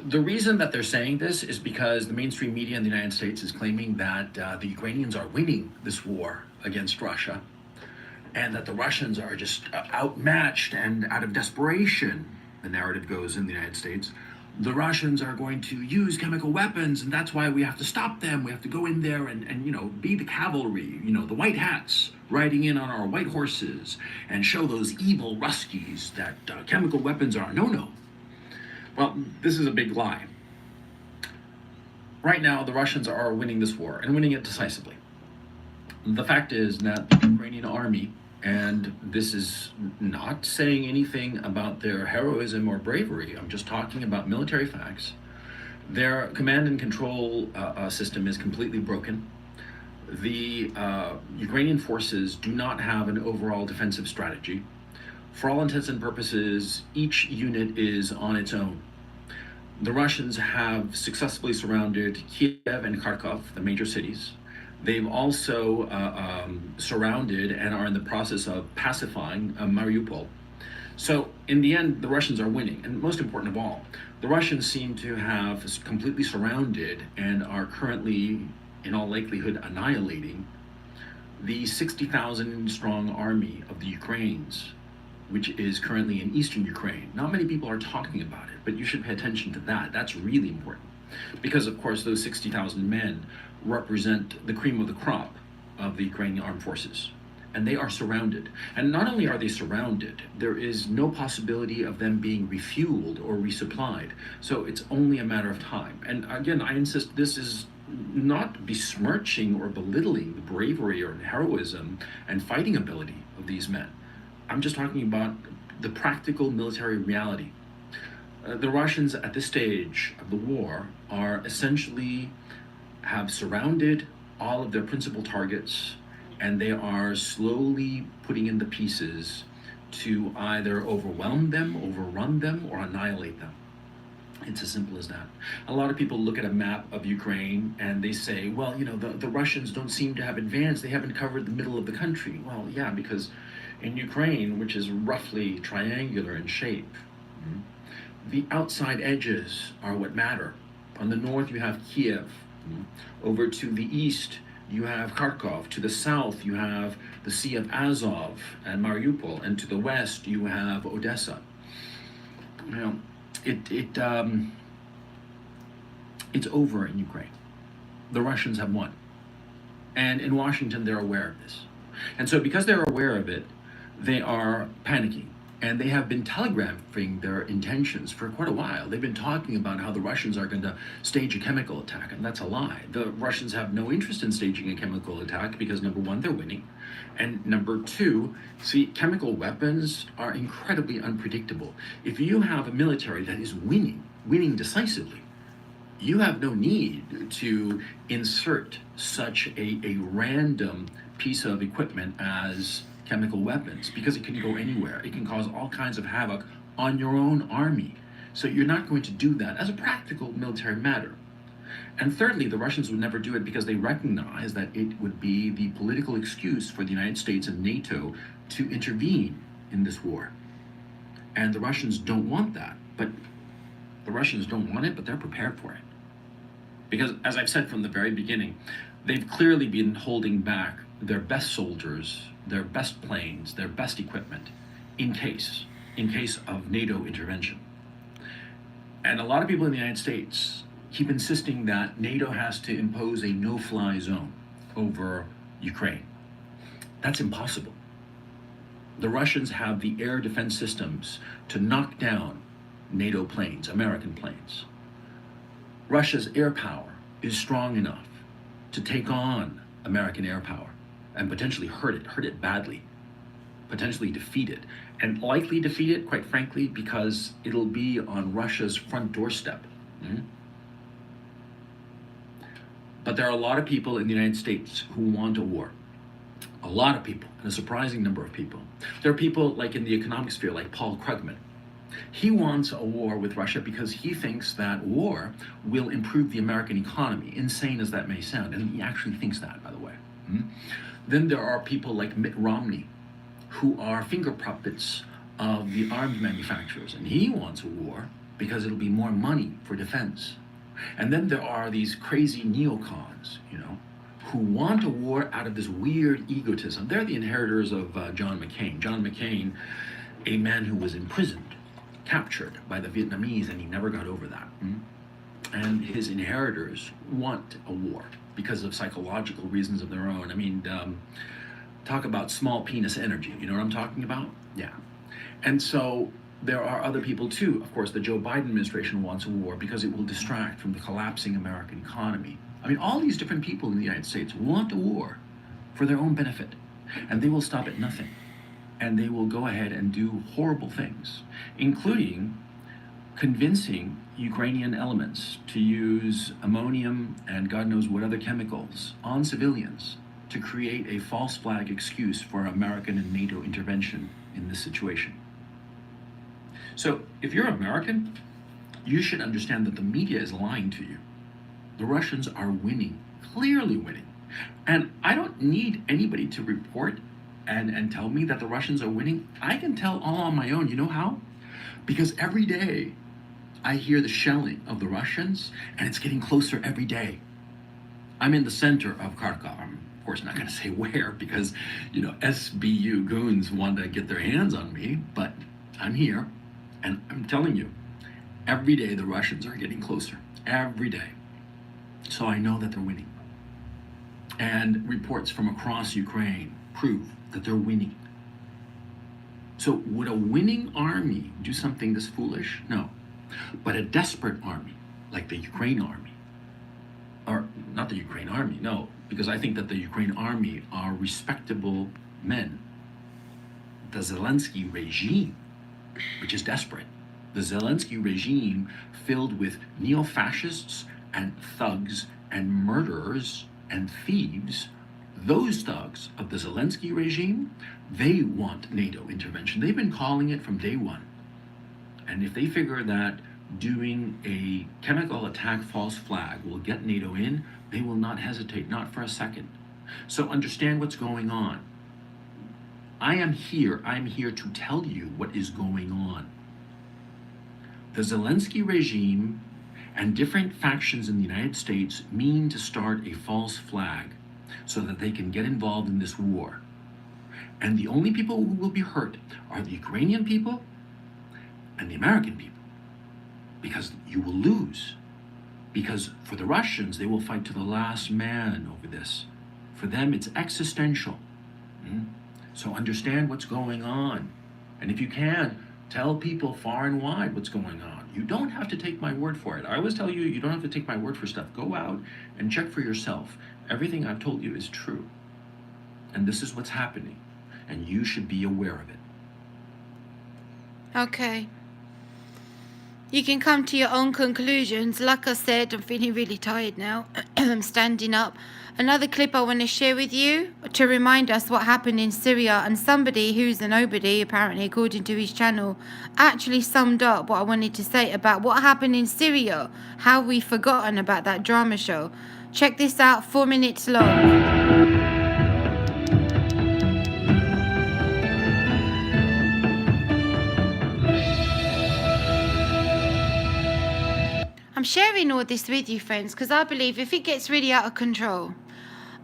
the reason that they're saying this is because the mainstream media in the United States is claiming that the Ukrainians are winning this war against Russia, and that the Russians are just outmatched, and out of desperation, the narrative goes in the United States, the Russians are going to use chemical weapons, and that's why we have to stop them. We have to go in there and you know, be the cavalry, you know, the white hats riding in on our white horses and show those evil Ruskies that chemical weapons are a no-no. Well, this is a big lie. Right now, the Russians are winning this war, and winning it decisively. The fact is that the Ukrainian army, and this is not saying anything about their heroism or bravery, I'm just talking about military facts, their command and control system is completely broken. The Ukrainian forces do not have an overall defensive strategy. For all intents and purposes, each unit is on its own. The Russians have successfully surrounded Kiev and Kharkov, the major cities. They've also surrounded and are in the process of pacifying Mariupol. So in the end, the Russians are winning. And most important of all, the Russians seem to have completely surrounded and are currently, in all likelihood, annihilating the 60,000 strong army of the Ukrainians, which is currently in eastern Ukraine. Not many people are talking about it, but you should pay attention to that. That's really important. Because, of course, those 60,000 men represent the cream of the crop of the Ukrainian armed forces. And they are surrounded. And not only are they surrounded, there is no possibility of them being refueled or resupplied. So it's only a matter of time. And again, I insist this is not besmirching or belittling the bravery or heroism and fighting ability of these men. I'm just talking about the practical military reality. The Russians at this stage of the war are essentially have surrounded all of their principal targets, and they are slowly putting in the pieces to either overwhelm them, overrun them, or annihilate them. It's as simple as that. A lot of people look at a map of Ukraine and they say, well, you know, the Russians don't seem to have advanced. They haven't covered the middle of the country. Well, yeah, because in Ukraine, which is roughly triangular in shape, the outside edges are what matter. On the north, you have Kiev. Over to the east, you have Kharkov. To the south, you have the Sea of Azov and Mariupol. And to the west, you have Odessa. You know, it's over in Ukraine. The Russians have won. And in Washington, they're aware of this. And so because they're aware of it, they are panicking. And they have been telegraphing their intentions for quite a while. They've been talking about how the Russians are going to stage a chemical attack, and that's a lie. The Russians have no interest in staging a chemical attack because, number one, they're winning. And number two, see, chemical weapons are incredibly unpredictable. If you have a military that is winning decisively, you have no need to insert such a random piece of equipment as chemical weapons, because it can go anywhere. It can cause all kinds of havoc on your own army. So you're not going to do that as a practical military matter. And thirdly, the Russians would never do it because they recognize that it would be the political excuse for the United States and NATO to intervene in this war. And the Russians don't want that, but the Russians don't want it, but they're prepared for it. Because, as I've said from the very beginning, they've clearly been holding back their best soldiers, their best planes, their best equipment, in case of NATO intervention. And a lot of people in the United States keep insisting that NATO has to impose a no-fly zone over Ukraine. That's impossible. The Russians have the air defense systems to knock down NATO planes, American planes. Russia's air power is strong enough to take on American air power and potentially hurt it badly, potentially defeat it, and likely defeat it, quite frankly, because it'll be on Russia's front doorstep. But there are a lot of people in the United States who want a war. A lot of people, and a surprising number of people. There are people like in the economic sphere, like Paul Krugman. He wants a war with Russia because he thinks that war will improve the American economy, insane as that may sound, and he actually thinks that, by the way. Then there are people like Mitt Romney, who are finger puppets of the arms manufacturers, and he wants a war because it'll be more money for defense. And then there are these crazy neocons, you know, who want a war out of this weird egotism. They're the inheritors of John McCain. John McCain, a man who was imprisoned, captured by the Vietnamese, and he never got over that. And his inheritors want a war because of psychological reasons of their own. I mean, talk about small penis energy. You know what I'm talking about? Yeah. And so there are other people too. Of course, the Joe Biden administration wants a war because it will distract from the collapsing American economy. I mean, all these different people in the United States want a war for their own benefit, and they will stop at nothing. And they will go ahead and do horrible things, including convincing Ukrainian elements to use ammonium and God knows what other chemicals on civilians to create a false flag excuse for American and NATO intervention in this situation. So if you're American, you should understand that the media is lying to you. The Russians are winning, clearly winning. And I don't need anybody to report and tell me that the Russians are winning. I can tell all on my own. You know how? Because every day I hear the shelling of the Russians, and it's getting closer every day. I'm in the center of Kharkov. I'm, of course, not going to say where because, you know, SBU goons want to get their hands on me, but I'm here, and I'm telling you, every day the Russians are getting closer. Every day. So I know that they're winning. And reports from across Ukraine prove that they're winning. So would a winning army do something this foolish? No. But a desperate army, like the Ukraine army, or not the Ukraine army, no, because I think that the Ukraine army are respectable men. The Zelensky regime, which is desperate, The Zelensky regime, filled with neo-fascists and thugs and murderers and thieves, those thugs of the Zelensky regime, they want NATO intervention. They've been calling it from day one. And if they figure that doing a chemical attack false flag will get NATO in, they will not hesitate, not for a second. So understand what's going on. I'm here to tell you what is going on. The Zelensky regime and different factions in the United States mean to start a false flag so that they can get involved in this war. And the only people who will be hurt are the Ukrainian people and the American people, because you will lose. Because for the Russians, they will fight to the last man over this. For them, it's existential. So understand what's going on. And if you can, tell people far and wide what's going on. You don't have to take my word for it. I always tell you, you don't have to take my word for stuff. Go out and check for yourself. Everything I've told you is true. And this is what's happening. And you should be aware of it. Okay. You can come to your own conclusions. Like I said, I'm feeling really tired now. I'm standing up. Another clip I want to share with you to remind us what happened in Syria. And somebody who's a nobody, apparently, according to his channel, actually summed up what I wanted to say about what happened in Syria. How we've forgotten about that drama show. Check this out, 4 minutes long. I'm sharing all this with you, friends, because I believe if it gets really out of control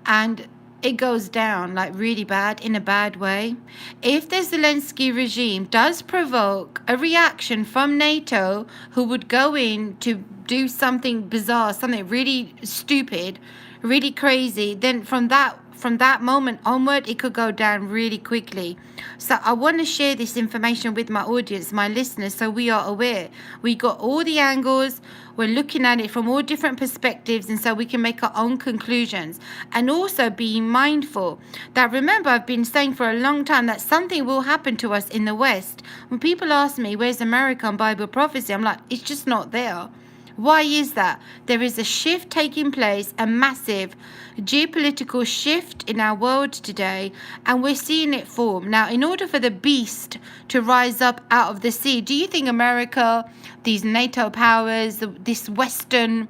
and it goes down like really bad, in a bad way, if the Zelensky regime does provoke a reaction from NATO, who would go in to do something bizarre, something really stupid, really crazy, then from that moment onward, it could go down really quickly. So I want to share this information with my audience, my listeners, so we are aware. We got all the angles. We're looking at it from all different perspectives, and so we can make our own conclusions. And also being mindful that, remember, I've been saying for a long time that something will happen to us in the West. When people ask me, where's America and Bible prophecy? I'm like, it's just not there. Why is that? There is a shift taking place, a massive geopolitical shift in our world today, and we're seeing it form. Now, in order for the beast to rise up out of the sea, do you think America, these NATO powers, this Western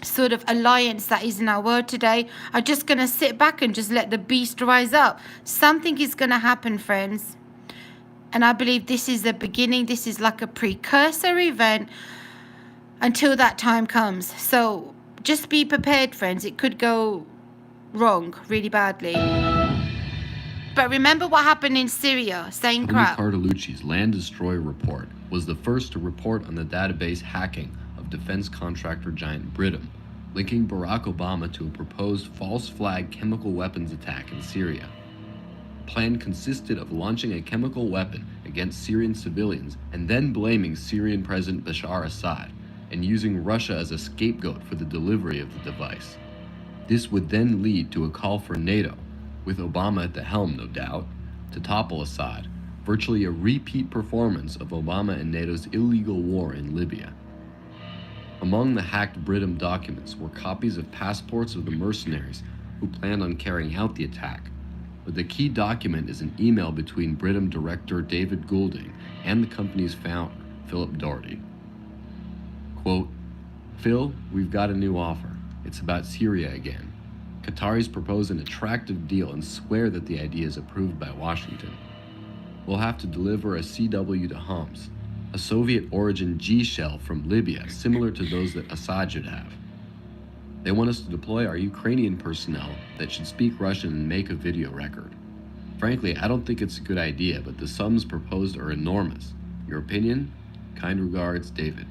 sort of alliance that is in our world today, are just going to sit back and just let the beast rise up? Something is going to happen, friends. And I believe this is the beginning. This is like a precursor event until that time comes. So just be prepared, friends. It could go wrong really badly. But remember what happened in Syria. Same crap. Tony Cartolucci's Land Destroyer report was the first to report on the database hacking of defense contractor giant Britain, linking Barack Obama to a proposed false flag chemical weapons attack in Syria. The plan consisted of launching a chemical weapon against Syrian civilians and then blaming Syrian President Bashar Assad, and using Russia as a scapegoat for the delivery of the device. This would then lead to a call for NATO, with Obama at the helm, no doubt, to topple Assad, virtually a repeat performance of Obama and NATO's illegal war in Libya. Among the hacked Britain documents were copies of passports of the mercenaries who planned on carrying out the attack, but the key document is an email between Britain director David Goulding and the company's founder, Philip Doherty. Quote, "Phil, we've got a new offer. It's about Syria again. Qataris propose an attractive deal and swear that the idea is approved by Washington. We'll have to deliver a CW to Homs, a Soviet-origin G-shell from Libya similar to those that Assad should have. They want us to deploy our Ukrainian personnel that should speak Russian and make a video record. Frankly, I don't think it's a good idea, but the sums proposed are enormous. Your opinion? Kind regards, David."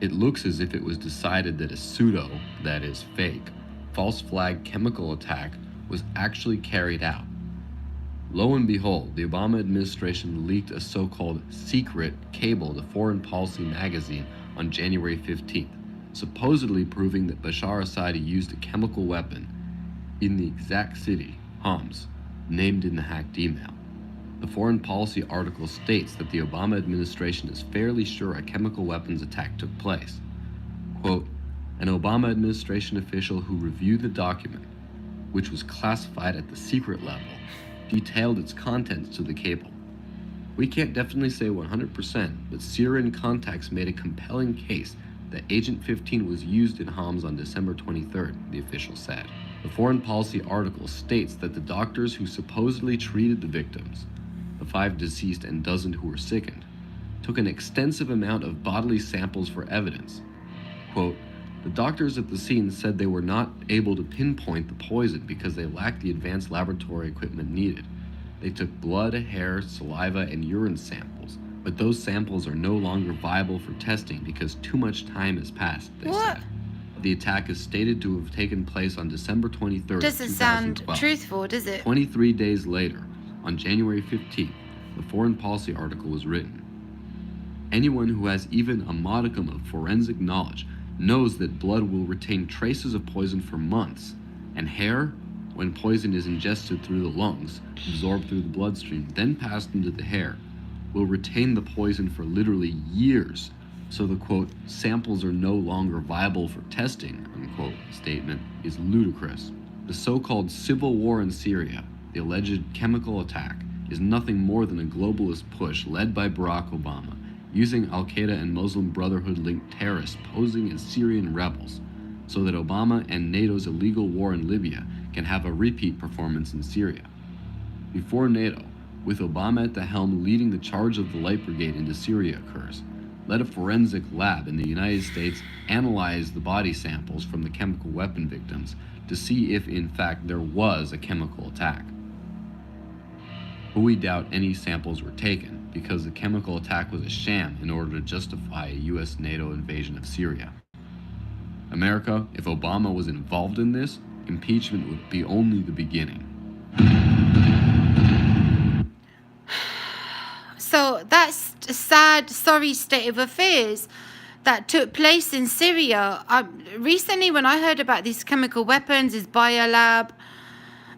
It looks as if it was decided that a pseudo, that is fake, false flag chemical attack was actually carried out. Lo and behold, the Obama administration leaked a so-called secret cable to Foreign Policy magazine on January 15th, supposedly proving that Bashar Assad used a chemical weapon in the exact city, Homs, named in the hacked email. The foreign policy article states that the Obama administration is fairly sure a chemical weapons attack took place. Quote, an Obama administration official who reviewed the document, which was classified at the secret level, detailed its contents to the cable. We can't definitely say 100%, but Syrian contacts made a compelling case that Agent 15 was used in Homs on December 23rd, the official said. The foreign policy article states that the doctors who supposedly treated the victims, the 5 deceased and dozen who were sickened, took an extensive amount of bodily samples for evidence. Quote, the doctors at the scene said they were not able to pinpoint the poison because they lacked the advanced laboratory equipment needed. They took blood, hair, saliva, and urine samples, but those samples are no longer viable for testing because too much time has passed, they said. The attack is stated to have taken place on December 23rd, Doesn't sound truthful, does it? 23 days later, on January 15th, the foreign policy article was written. Anyone who has even a modicum of forensic knowledge knows that blood will retain traces of poison for months, and hair, when poison is ingested through the lungs, absorbed through the bloodstream, then passed into the hair, will retain the poison for literally years. So the, quote, samples are no longer viable for testing, unquote, statement is ludicrous. The so-called civil war in Syria, the alleged chemical attack, is nothing more than a globalist push led by Barack Obama, using Al-Qaeda and Muslim Brotherhood-linked terrorists posing as Syrian rebels, so that Obama and NATO's illegal war in Libya can have a repeat performance in Syria. Before NATO, with Obama at the helm leading the charge of the Light Brigade into Syria occurs, let a forensic lab in the United States analyze the body samples from the chemical weapon victims to see if in fact there was a chemical attack. But we doubt any samples were taken because the chemical attack was a sham in order to justify a US-NATO invasion of Syria. America, if Obama was involved in this, impeachment would be only the beginning. So that's a sad, sorry state of affairs that took place in Syria. Recently, when I heard about these chemical weapons, this Biolab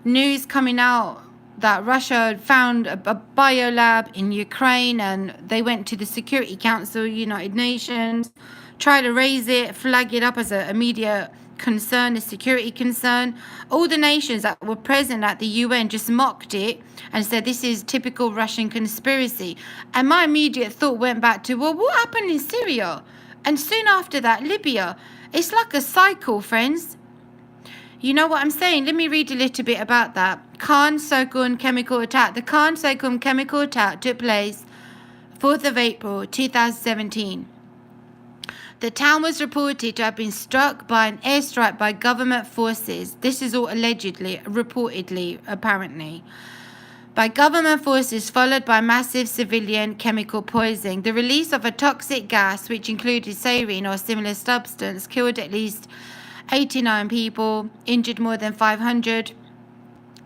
news coming out that Russia had found a biolab in Ukraine, and they went to the Security Council, United Nations, try to raise it, flag it up as a media concern, a security concern. All the nations that were present at the UN just mocked it and said this is typical Russian conspiracy. And my immediate thought went back to, well, what happened in Syria? And soon after that, Libya. It's like a cycle, friends. You know what I'm saying? Let me read a little bit about that. Khan Sokun chemical attack. The Khan Sokun chemical attack took place 4th of April 2017. The town was reported to have been struck by an airstrike by government forces. This is all allegedly, reportedly, apparently. By government forces, followed by massive civilian chemical poisoning. The release of a toxic gas, which included sarin or similar substance, killed at least 89 people, injured more than 500.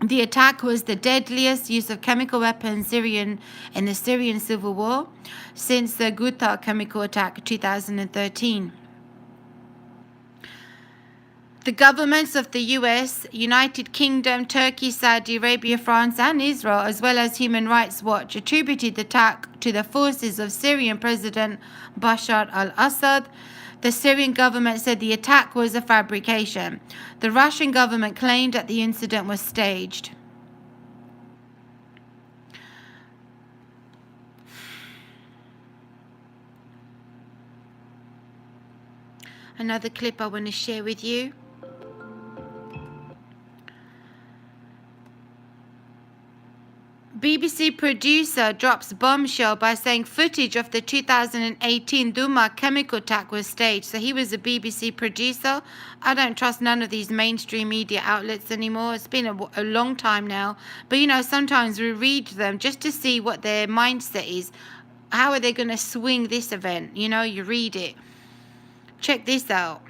The attack was the deadliest use of chemical weapons in the Syrian civil war since the Ghouta chemical attack in 2013. The governments of the US, United Kingdom, Turkey, Saudi Arabia, France, and Israel, as well as Human Rights Watch, attributed the attack to the forces of Syrian President Bashar al-Assad. The Syrian government said the attack was a fabrication. The Russian government claimed that the incident was staged. Another clip I want to share with you. BBC producer drops bombshell by saying footage of the 2018 Duma chemical attack was staged. So he was a BBC producer. I don't trust none of these mainstream media outlets anymore. It's been a long time now. But sometimes we read them just to see what their mindset is. How are they going to swing this event? You read it. Check this out.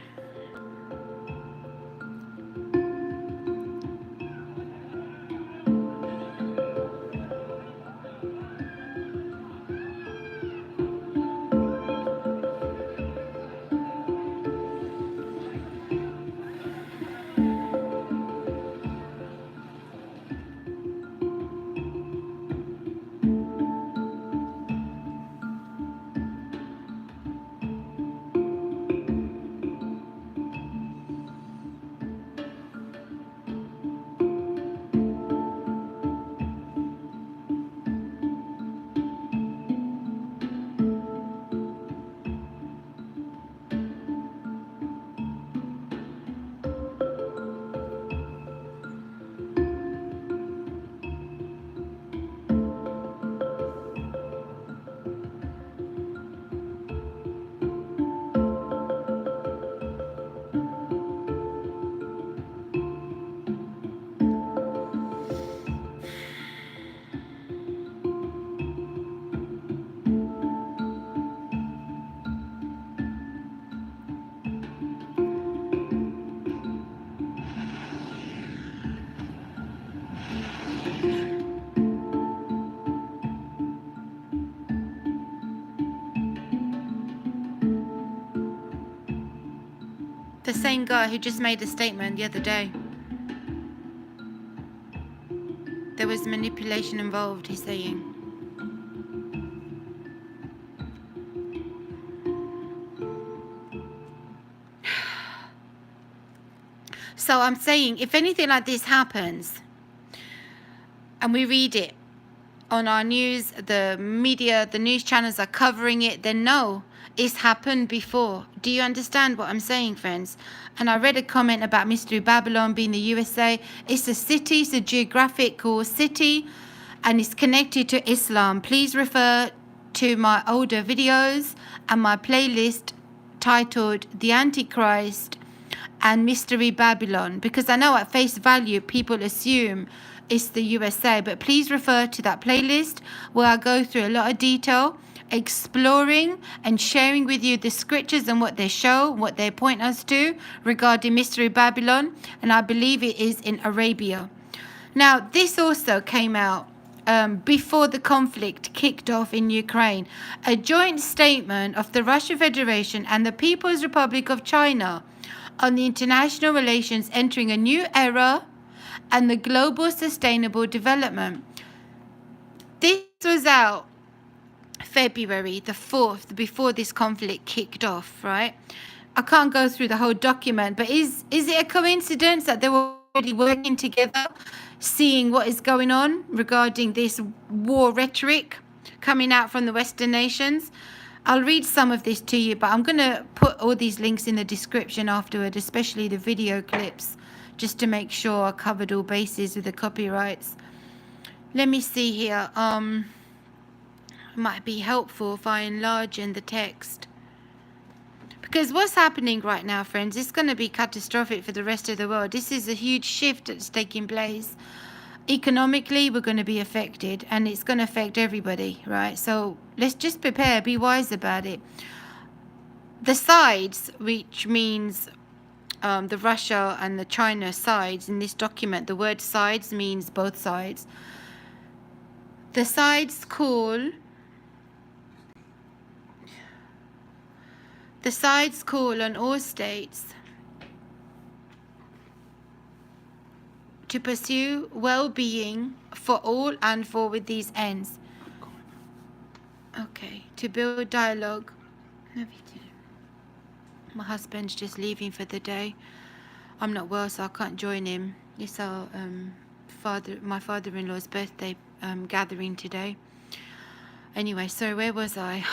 The same guy who just made a statement the other day. There was manipulation involved, he's saying. So I'm saying, if anything like this happens, and we read it on our news, the media, the news channels are covering it, then no, it's happened before. Do you understand what I'm saying, friends? And I read a comment about Mystery Babylon being the USA. It's a city, it's a geographical city, and it's connected to Islam. Please refer to my older videos and my playlist titled The Antichrist and Mystery Babylon, because I know at face value people assume it's the USA, but please refer to that playlist where I go through a lot of detail, exploring and sharing with you the scriptures and what they show, what they point us to regarding Mystery Babylon, and I believe it is in Arabia. Now, this also came out before the conflict kicked off in Ukraine. A joint statement of the Russian Federation and the People's Republic of China on the international relations entering a new era and the global sustainable development. This was out February the 4th, before this conflict kicked off, right? I can't go through the whole document, but is it a coincidence that they were already working together, seeing what is going on regarding this war rhetoric coming out from the Western nations? I'll read some of this to you, but I'm going to put all these links in the description afterward, especially the video clips, just to make sure I covered all bases with the copyrights. Let me see here. It might be helpful if I enlarge in the text. Because what's happening right now, friends, it's going to be catastrophic for the rest of the world. This is a huge shift that's taking place. Economically, we're going to be affected, and it's going to affect everybody, right? So let's just prepare, be wise about it. The sides, which means the Russia and the China sides in this document, the word sides means both sides. The sides call on all states to pursue well-being for all and for with these ends. Okay, to build dialogue. My husband's just leaving for the day. I'm not well, so I can't join him. It's our my father-in-law's birthday gathering today. Anyway, so where was I?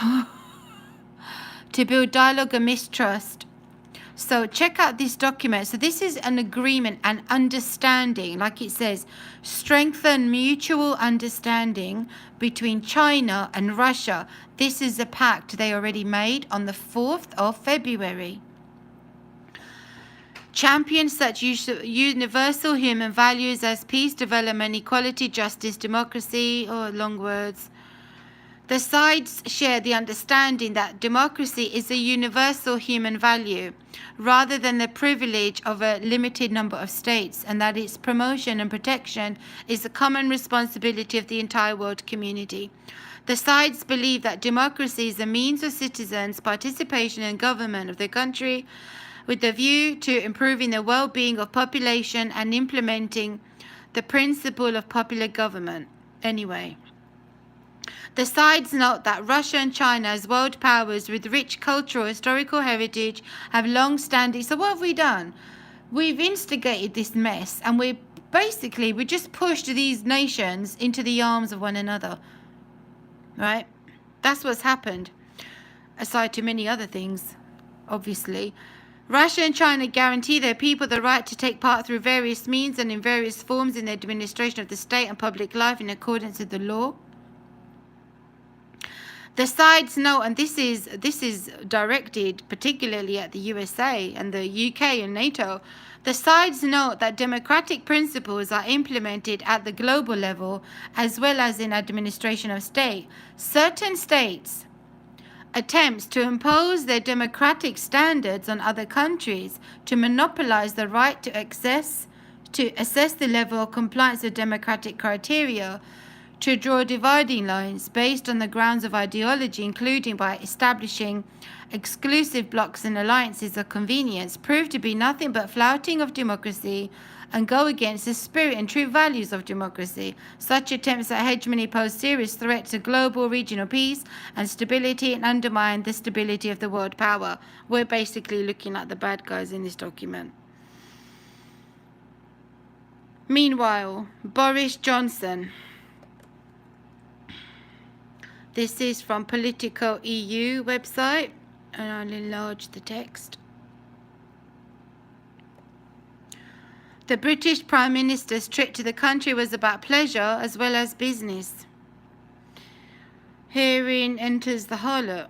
To build dialogue and mistrust. So check out this document. So this is an agreement and understanding, like it says, strengthen mutual understanding between China and Russia. This is a pact they already made on the 4th of February. Champion such universal human values as peace, development, equality, justice, democracy, long words. The sides share the understanding that democracy is a universal human value rather than the privilege of a limited number of states, and that its promotion and protection is a common responsibility of the entire world community. The sides believe that democracy is a means of citizens' participation in government of their country with the view to improving the well-being of population and implementing the principle of popular government. Anyway. The sides note that Russia and China, as world powers with rich cultural historical heritage, have long-standing... So what have we done? We've instigated this mess, and we just pushed these nations into the arms of one another. Right? That's what's happened. Aside to many other things, obviously. Russia and China guarantee their people the right to take part through various means and in various forms in the administration of the state and public life in accordance with the law. The sides know, and this is directed particularly at the USA and the UK and NATO, the sides note that democratic principles are implemented at the global level as well as in administration of state. Certain states' attempts to impose their democratic standards on other countries to monopolize the right to assess the level of compliance with democratic criteria to draw dividing lines based on the grounds of ideology, including by establishing exclusive blocs and alliances of convenience, prove to be nothing but flouting of democracy and go against the spirit and true values of democracy. Such attempts at hegemony pose serious threat to global regional peace and stability and undermine the stability of the world power. We're basically looking at the bad guys in this document. Meanwhile, Boris Johnson. This is from Political EU website, and I'll enlarge the text. The British Prime Minister's trip to the country was about pleasure as well as business. Herein enters the harlot.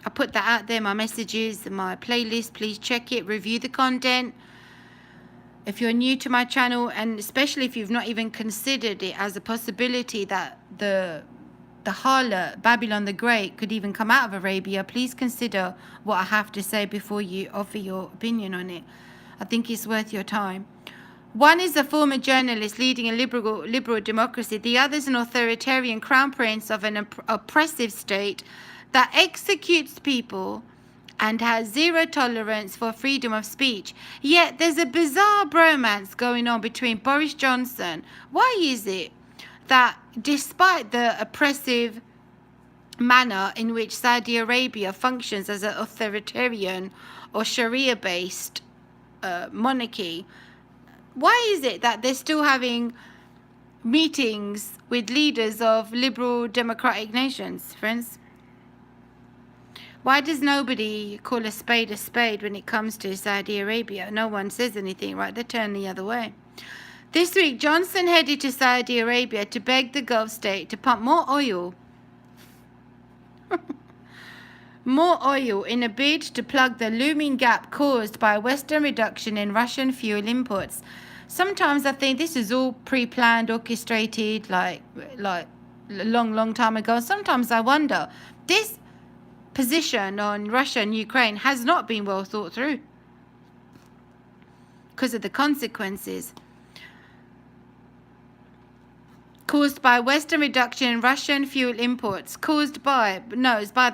I put that out there, my messages, my playlist. Please check it, review the content. If you're new to my channel, and especially if you've not even considered it as a possibility that the harlot, Babylon the Great, could even come out of Arabia, please consider what I have to say before you offer your opinion on it. I think it's worth your time. One is a former journalist leading a liberal democracy. The other is an authoritarian crown prince of an oppressive state that executes people and has zero tolerance for freedom of speech. Yet there's a bizarre bromance going on between Boris Johnson. Why is it that despite the oppressive manner in which Saudi Arabia functions as an authoritarian or Sharia-based monarchy, why is it that they're still having meetings with leaders of liberal democratic nations, friends? Why does nobody call a spade when it comes to Saudi Arabia? No one says anything, right? They turn the other way. This week, Johnson headed to Saudi Arabia to beg the Gulf state to pump more oil in a bid to plug the looming gap caused by a Western reduction in Russian fuel imports. Sometimes I think this is all pre-planned, orchestrated, like a long time ago. Sometimes I wonder, this position on Russia and Ukraine has not been well thought through because of the consequences caused by Western reduction in Russian fuel imports, it's by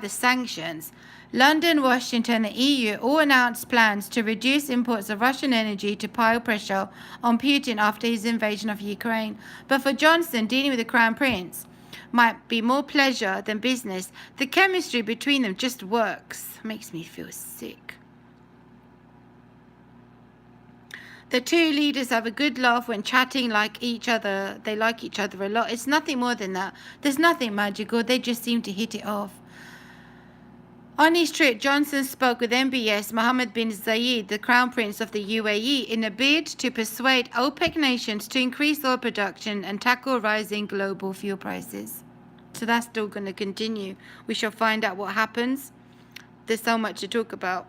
the sanctions. London, Washington, and the EU all announced plans to reduce imports of Russian energy to pile pressure on Putin after his invasion of Ukraine. But for Johnson, dealing with the Crown Prince might be more pleasure than business. The chemistry between them just works. Makes me feel sick. The two leaders have a good laugh when chatting like each other. They like each other a lot. It's nothing more than that. There's nothing magical. They just seem to hit it off. On his trip, Johnson spoke with MBS Mohammed bin Zayed, the Crown Prince of the UAE, in a bid to persuade OPEC nations to increase oil production and tackle rising global fuel prices. So that's still going to continue. We shall find out what happens. There's so much to talk about.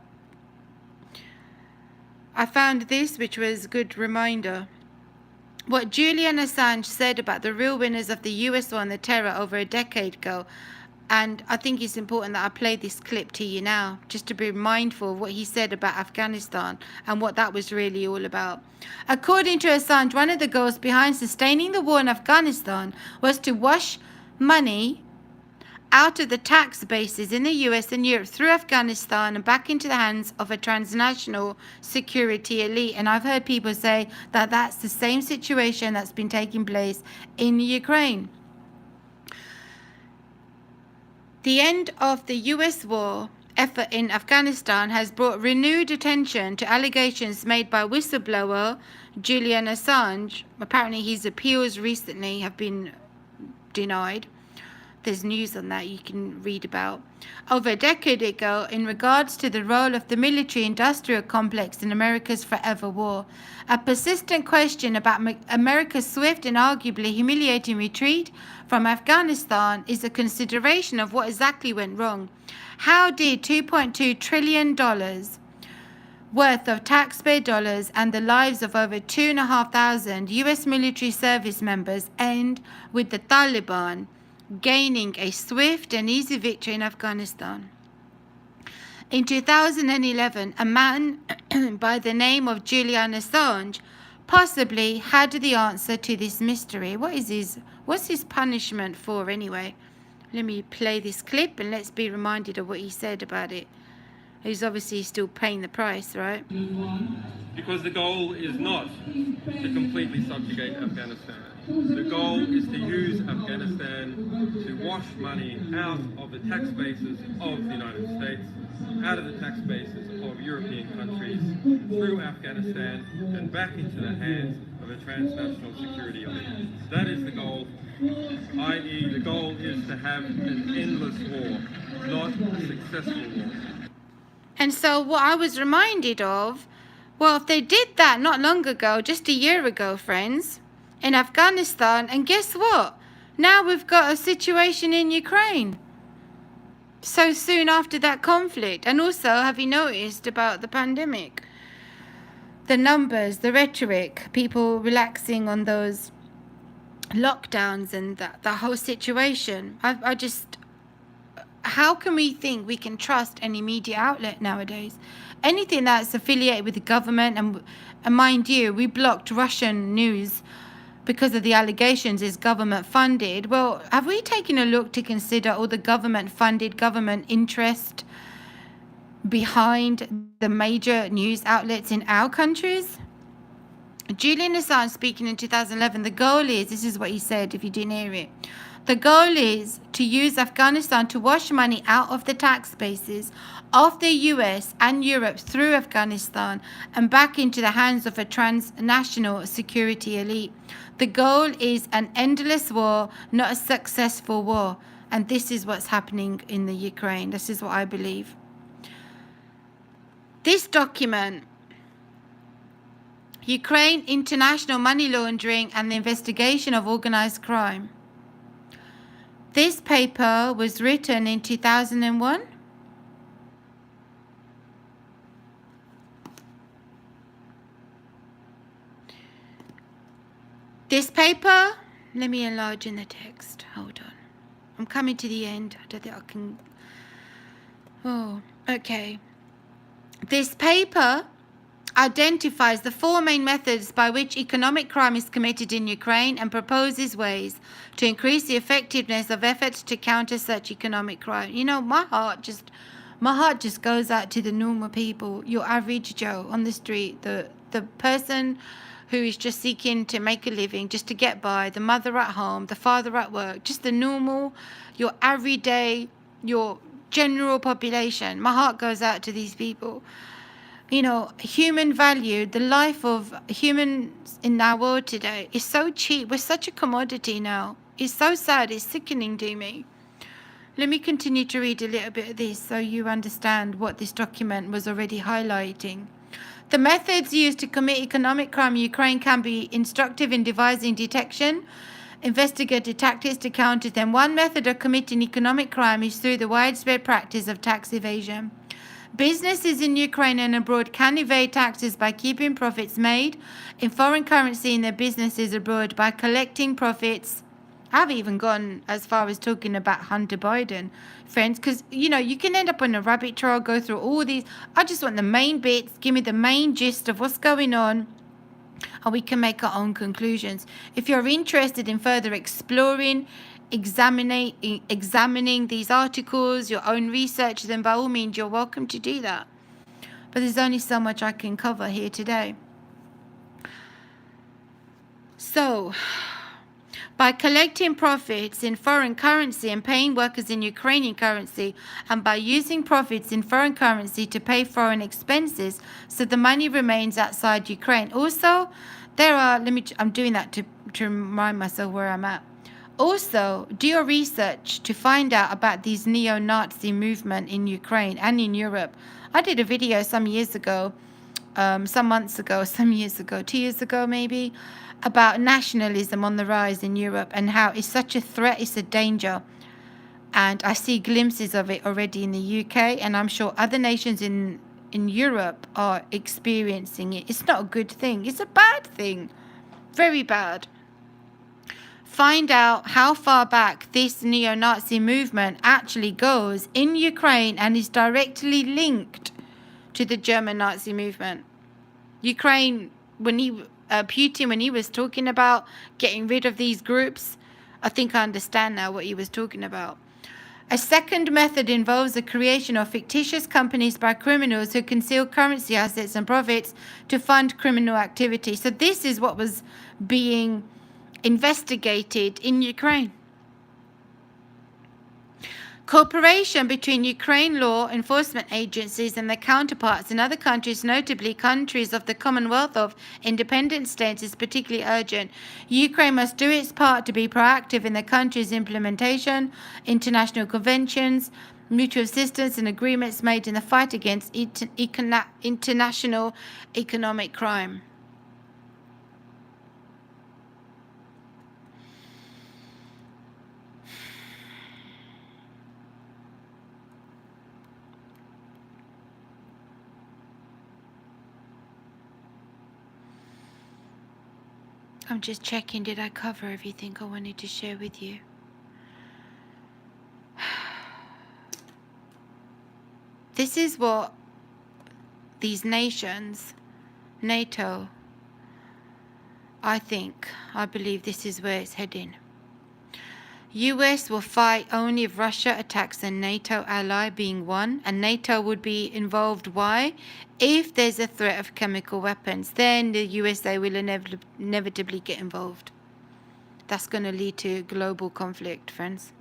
I found this, which was a good reminder. What Julian Assange said about the real winners of the US war on the terror over a decade ago. And I think it's important that I play this clip to you now, just to be mindful of what he said about Afghanistan and what that was really all about. According to Assange, one of the goals behind sustaining the war in Afghanistan was to wash money out of the tax bases in the US and Europe through Afghanistan and back into the hands of a transnational security elite. And I've heard people say that that's the same situation that's been taking place in Ukraine. The end of the US war effort in Afghanistan has brought renewed attention to allegations made by whistleblower Julian Assange. Apparently his appeals recently have been denied. There's news on that you can read about. Over a decade ago, in regards to the role of the military-industrial complex in America's forever war, a persistent question about America's swift and arguably humiliating retreat from Afghanistan is a consideration of what exactly went wrong. How did $2.2 trillion worth of taxpayer dollars and the lives of over 2,500 US military service members end with the Taliban gaining a swift and easy victory in Afghanistan? In 2011, a man by the name of Julian Assange possibly had the answer to this mystery. What's his punishment for anyway? Let me play this clip and let's be reminded of what he said about it. He's obviously still paying the price, right? Because the goal is not to completely subjugate Afghanistan. The goal is to use Afghanistan to wash money out of the tax bases of the United States, out of the tax bases of European countries, through Afghanistan and back into the hands of a transnational security elite. That is the goal, i.e. the goal is to have an endless war, not a successful war. And so what I was reminded of, well, if they did that not long ago, just a year ago, friends, in Afghanistan, and guess what? Now we've got a situation in Ukraine. So soon after that conflict. And also, have you noticed about the pandemic? The numbers, the rhetoric, people relaxing on those lockdowns and the whole situation. I just... How can we think we can trust any media outlet nowadays? Anything that's affiliated with the government, and mind you, we blocked Russian news because of the allegations is government funded. Well, have we taken a look to consider all the government funded, government interest behind the major news outlets in our countries? Julian Assange speaking in 2011, the goal is, this is what he said if you didn't hear it, the goal is to use Afghanistan to wash money out of the tax bases of the US and Europe through Afghanistan and back into the hands of a transnational security elite. The goal is an endless war, not a successful war. And this is what's happening in the Ukraine. This is what I believe. This document, Ukraine International Money Laundering and the Investigation of Organized Crime. This paper was written in 2001. This paper, let me enlarge in the text. Hold on. I'm coming to the end. I don't think I can. Oh, okay. This paper identifies the four main methods by which economic crime is committed in Ukraine and proposes ways to increase the effectiveness of efforts to counter such economic crime. You know, my heart just goes out to the normal people, your average Joe on the street, the person who is just seeking to make a living, just to get by, the mother at home, the father at work, just the normal, your everyday, your general population. My heart goes out to these people. You know, human value, the life of humans in our world today is so cheap. We're such a commodity now. It's so sad. It's sickening to me. Let me continue to read a little bit of this so you understand what this document was already highlighting. The methods used to commit economic crime in Ukraine can be instructive in devising detection, investigative tactics to counter them. One method of committing economic crime is through the widespread practice of tax evasion. Businesses in Ukraine and abroad can evade taxes by keeping profits made in foreign currency in their businesses abroad by collecting profits. I've even gone as far as talking about Hunter Biden, friends, because, you know, you can end up on a rabbit trail, go through all these. I just want the main bits, give me the main gist of what's going on, and we can make our own conclusions. If you're interested in further exploring, examining these articles, your own research, then by all means you're welcome to do that. But there's only so much I can cover here today. So, by collecting profits in foreign currency and paying workers in Ukrainian currency, and by using profits in foreign currency to pay foreign expenses, so the money remains outside Ukraine. Also, there are, I'm doing that to remind myself where I'm at. Also, do your research to find out about these neo-Nazi movement in Ukraine and in Europe. I did a video some years ago, 2 years ago maybe, about nationalism on the rise in Europe and how it's such a threat, it's a danger. And I see glimpses of it already in the UK, and I'm sure other nations in Europe are experiencing it. It's not a good thing. It's a bad thing. Very bad. Find out how far back this neo-Nazi movement actually goes in Ukraine and is directly linked to the German Nazi movement. Ukraine, when Putin when he was talking about getting rid of these groups. I think I understand now what he was talking about. A second method involves the creation of fictitious companies by criminals who conceal currency assets and profits to fund criminal activity. So this is what was being investigated in Ukraine. Cooperation between Ukraine law enforcement agencies and their counterparts in other countries, notably countries of the Commonwealth of Independent States, is particularly urgent. Ukraine must do its part to be proactive in the country's implementation, international conventions, mutual assistance and agreements made in the fight against international economic crime. I'm just checking, did I cover everything I wanted to share with you? This is what these nations, NATO, I believe this is where it's heading. US will fight only if Russia attacks a NATO ally, being one, and NATO would be involved. Why? If there's a threat of chemical weapons, then the USA will inevitably get involved. That's going to lead to global conflict, friends.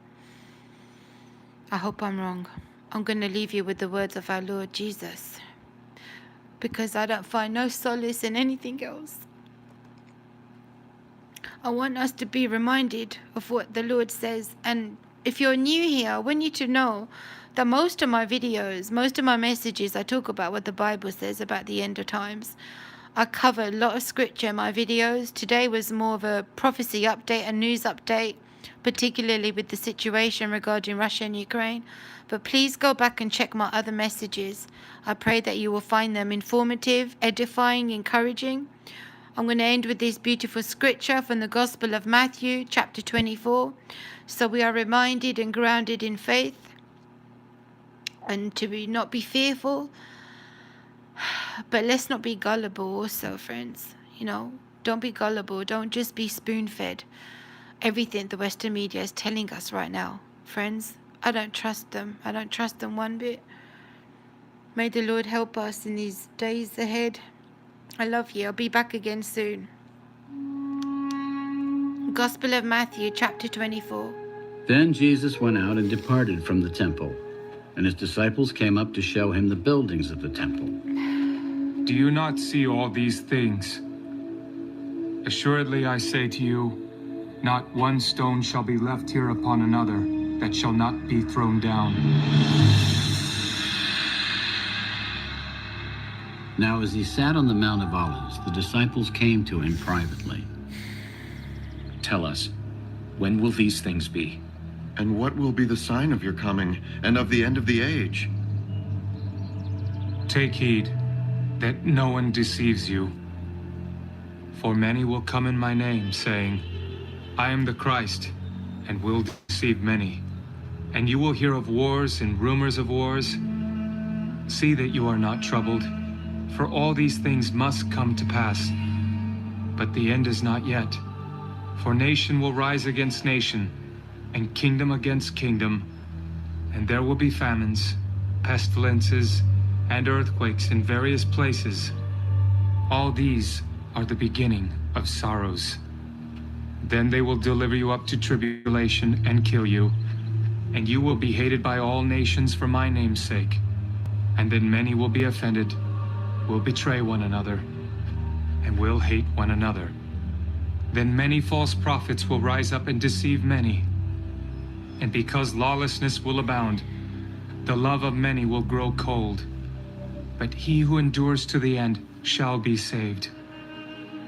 I hope I'm wrong. I'm going to leave you with the words of our Lord Jesus, because I don't find no solace in anything else. I want us to be reminded of what the Lord says. And if you're new here, I want you to know that most of my videos, most of my messages, I talk about what the Bible says about the end of times. I cover a lot of scripture in my videos. Today was more of a prophecy update, a news update, particularly with the situation regarding Russia and Ukraine. But please go back and check my other messages. I pray that you will find them informative, edifying, encouraging. I'm going to end with this beautiful scripture from the Gospel of Matthew, chapter 24. So we are reminded and grounded in faith, and to not be fearful. But let's not be gullible also, friends. Don't be gullible. Don't just be spoon-fed everything the Western media is telling us right now. Friends, I don't trust them. I don't trust them one bit. May the Lord help us in these days ahead. I love you. I'll be back again soon. Gospel of Matthew, chapter 24. Then Jesus went out and departed from the temple, and his disciples came up to show him the buildings of the temple. Do you not see all these things? Assuredly I say to you, not one stone shall be left here upon another that shall not be thrown down. Now as he sat on the Mount of Olives, the disciples came to him privately. Tell us, when will these things be? And what will be the sign of your coming and of the end of the age? Take heed that no one deceives you. For many will come in my name, saying, I am the Christ, and will deceive many. And you will hear of wars and rumors of wars. See that you are not troubled, for all these things must come to pass. But the end is not yet. For nation will rise against nation, and kingdom against kingdom, and there will be famines, pestilences, and earthquakes in various places. All these are the beginning of sorrows. Then they will deliver you up to tribulation and kill you, and you will be hated by all nations for my name's sake. And then many will be offended, will betray one another, and will hate one another. Then many false prophets will rise up and deceive many. And because lawlessness will abound, the love of many will grow cold. But he who endures to the end shall be saved.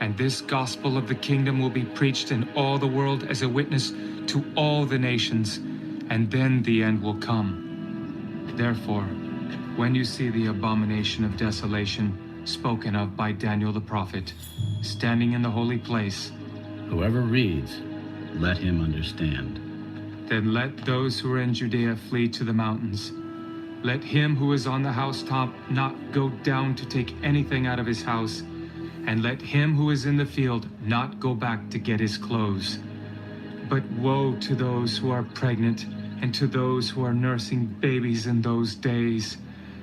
And this gospel of the kingdom will be preached in all the world as a witness to all the nations, and then the end will come. Therefore, when you see the abomination of desolation spoken of by Daniel the prophet, standing in the holy place, whoever reads, let him understand. Then let those who are in Judea flee to the mountains. Let him who is on the housetop not go down to take anything out of his house, and let him who is in the field not go back to get his clothes. But woe to those who are pregnant and to those who are nursing babies in those days.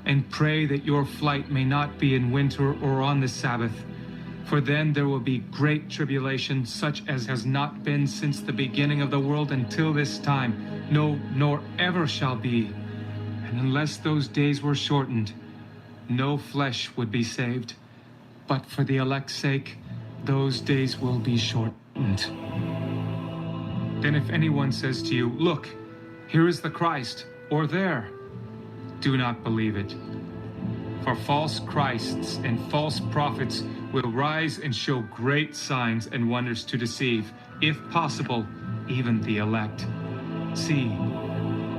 And pray that your flight may not be in winter or on the Sabbath, for then there will be great tribulation, such as has not been since the beginning of the world until this time, no, nor ever shall be. And unless those days were shortened, no flesh would be saved. But for the elect's sake, those days will be shortened. Then if anyone says to you, "Look, here is the Christ," or "There," do not believe it. For false Christs and false prophets will rise and show great signs and wonders to deceive, if possible, even the elect. See,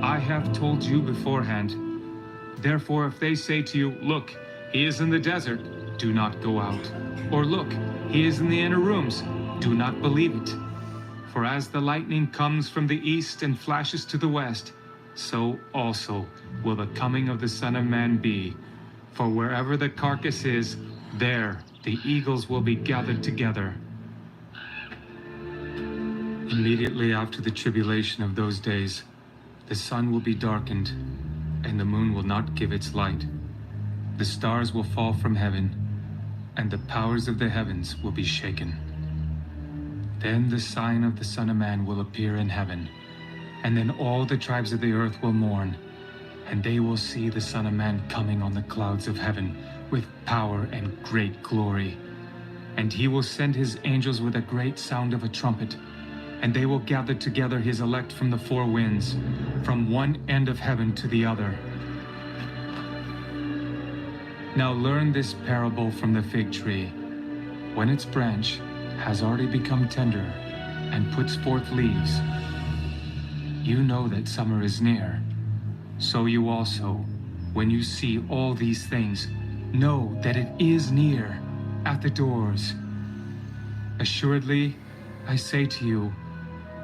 I have told you beforehand. Therefore, if they say to you, "Look, he is in the desert," do not go out. Or, "Look, he is in the inner rooms," do not believe it. For as the lightning comes from the east and flashes to the west, so also will the coming of the Son of Man be. For wherever the carcass is, there the eagles will be gathered together. Immediately after the tribulation of those days, the sun will be darkened, and the moon will not give its light. The stars will fall from heaven, and the powers of the heavens will be shaken. Then the sign of the Son of Man will appear in heaven, and then all the tribes of the earth will mourn, and they will see the Son of Man coming on the clouds of heaven with power and great glory. And he will send his angels with a great sound of a trumpet, and they will gather together his elect from the four winds, from one end of heaven to the other. Now learn this parable from the fig tree. When its branch has already become tender and puts forth leaves, you know that summer is near. So you also, when you see all these things, know that it is near, at the doors. Assuredly, I say to you,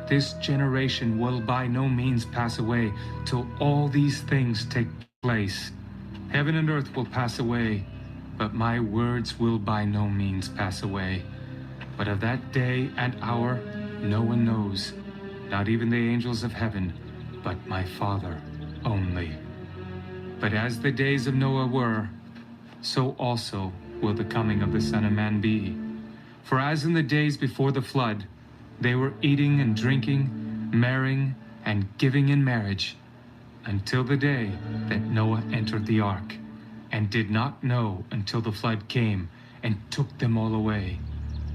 this generation will by no means pass away till all these things take place. Heaven and earth will pass away, but my words will by no means pass away. But of that day and hour no one knows, not even the angels of heaven, but my Father only. But as the days of Noah were, so also will the coming of the Son of Man be. For as in the days before the flood, they were eating and drinking, marrying and giving in marriage, until the day that Noah entered the ark, and did not know until the flood came and took them all away.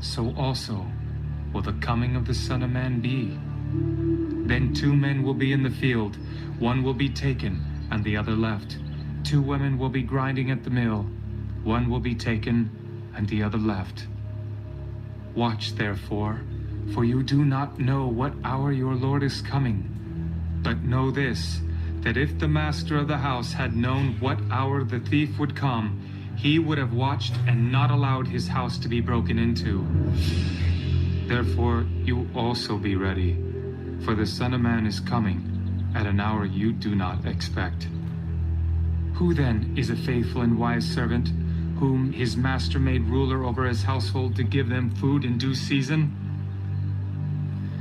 So also will the coming of the Son of Man be. Then 2 men will be in the field, one will be taken and the other left. 2 women will be grinding at the mill, one will be taken and the other left. Watch therefore, for you do not know what hour your Lord is coming. But know this, that if the master of the house had known what hour the thief would come, he would have watched and not allowed his house to be broken into. Therefore you also be ready, for the Son of Man is coming at an hour you do not expect. Who then is a faithful and wise servant, whom his master made ruler over his household to give them food in due season?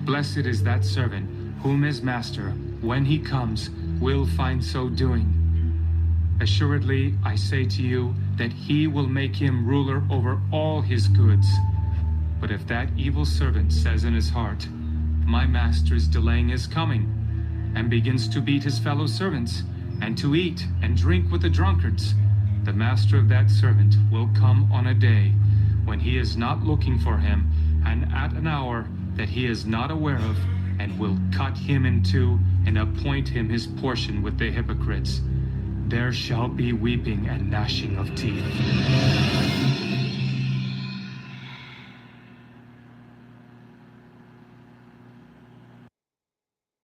Blessed is that servant whom his master, when he comes, will find so doing. Assuredly, I say to you that he will make him ruler over all his goods. But if that evil servant says in his heart, my master is delaying his coming, and begins to beat his fellow servants, and to eat and drink with the drunkards, the master of that servant will come on a day when he is not looking for him, and at an hour that he is not aware of, and will cut him in two and appoint him his portion with the hypocrites. There shall be weeping and gnashing of teeth.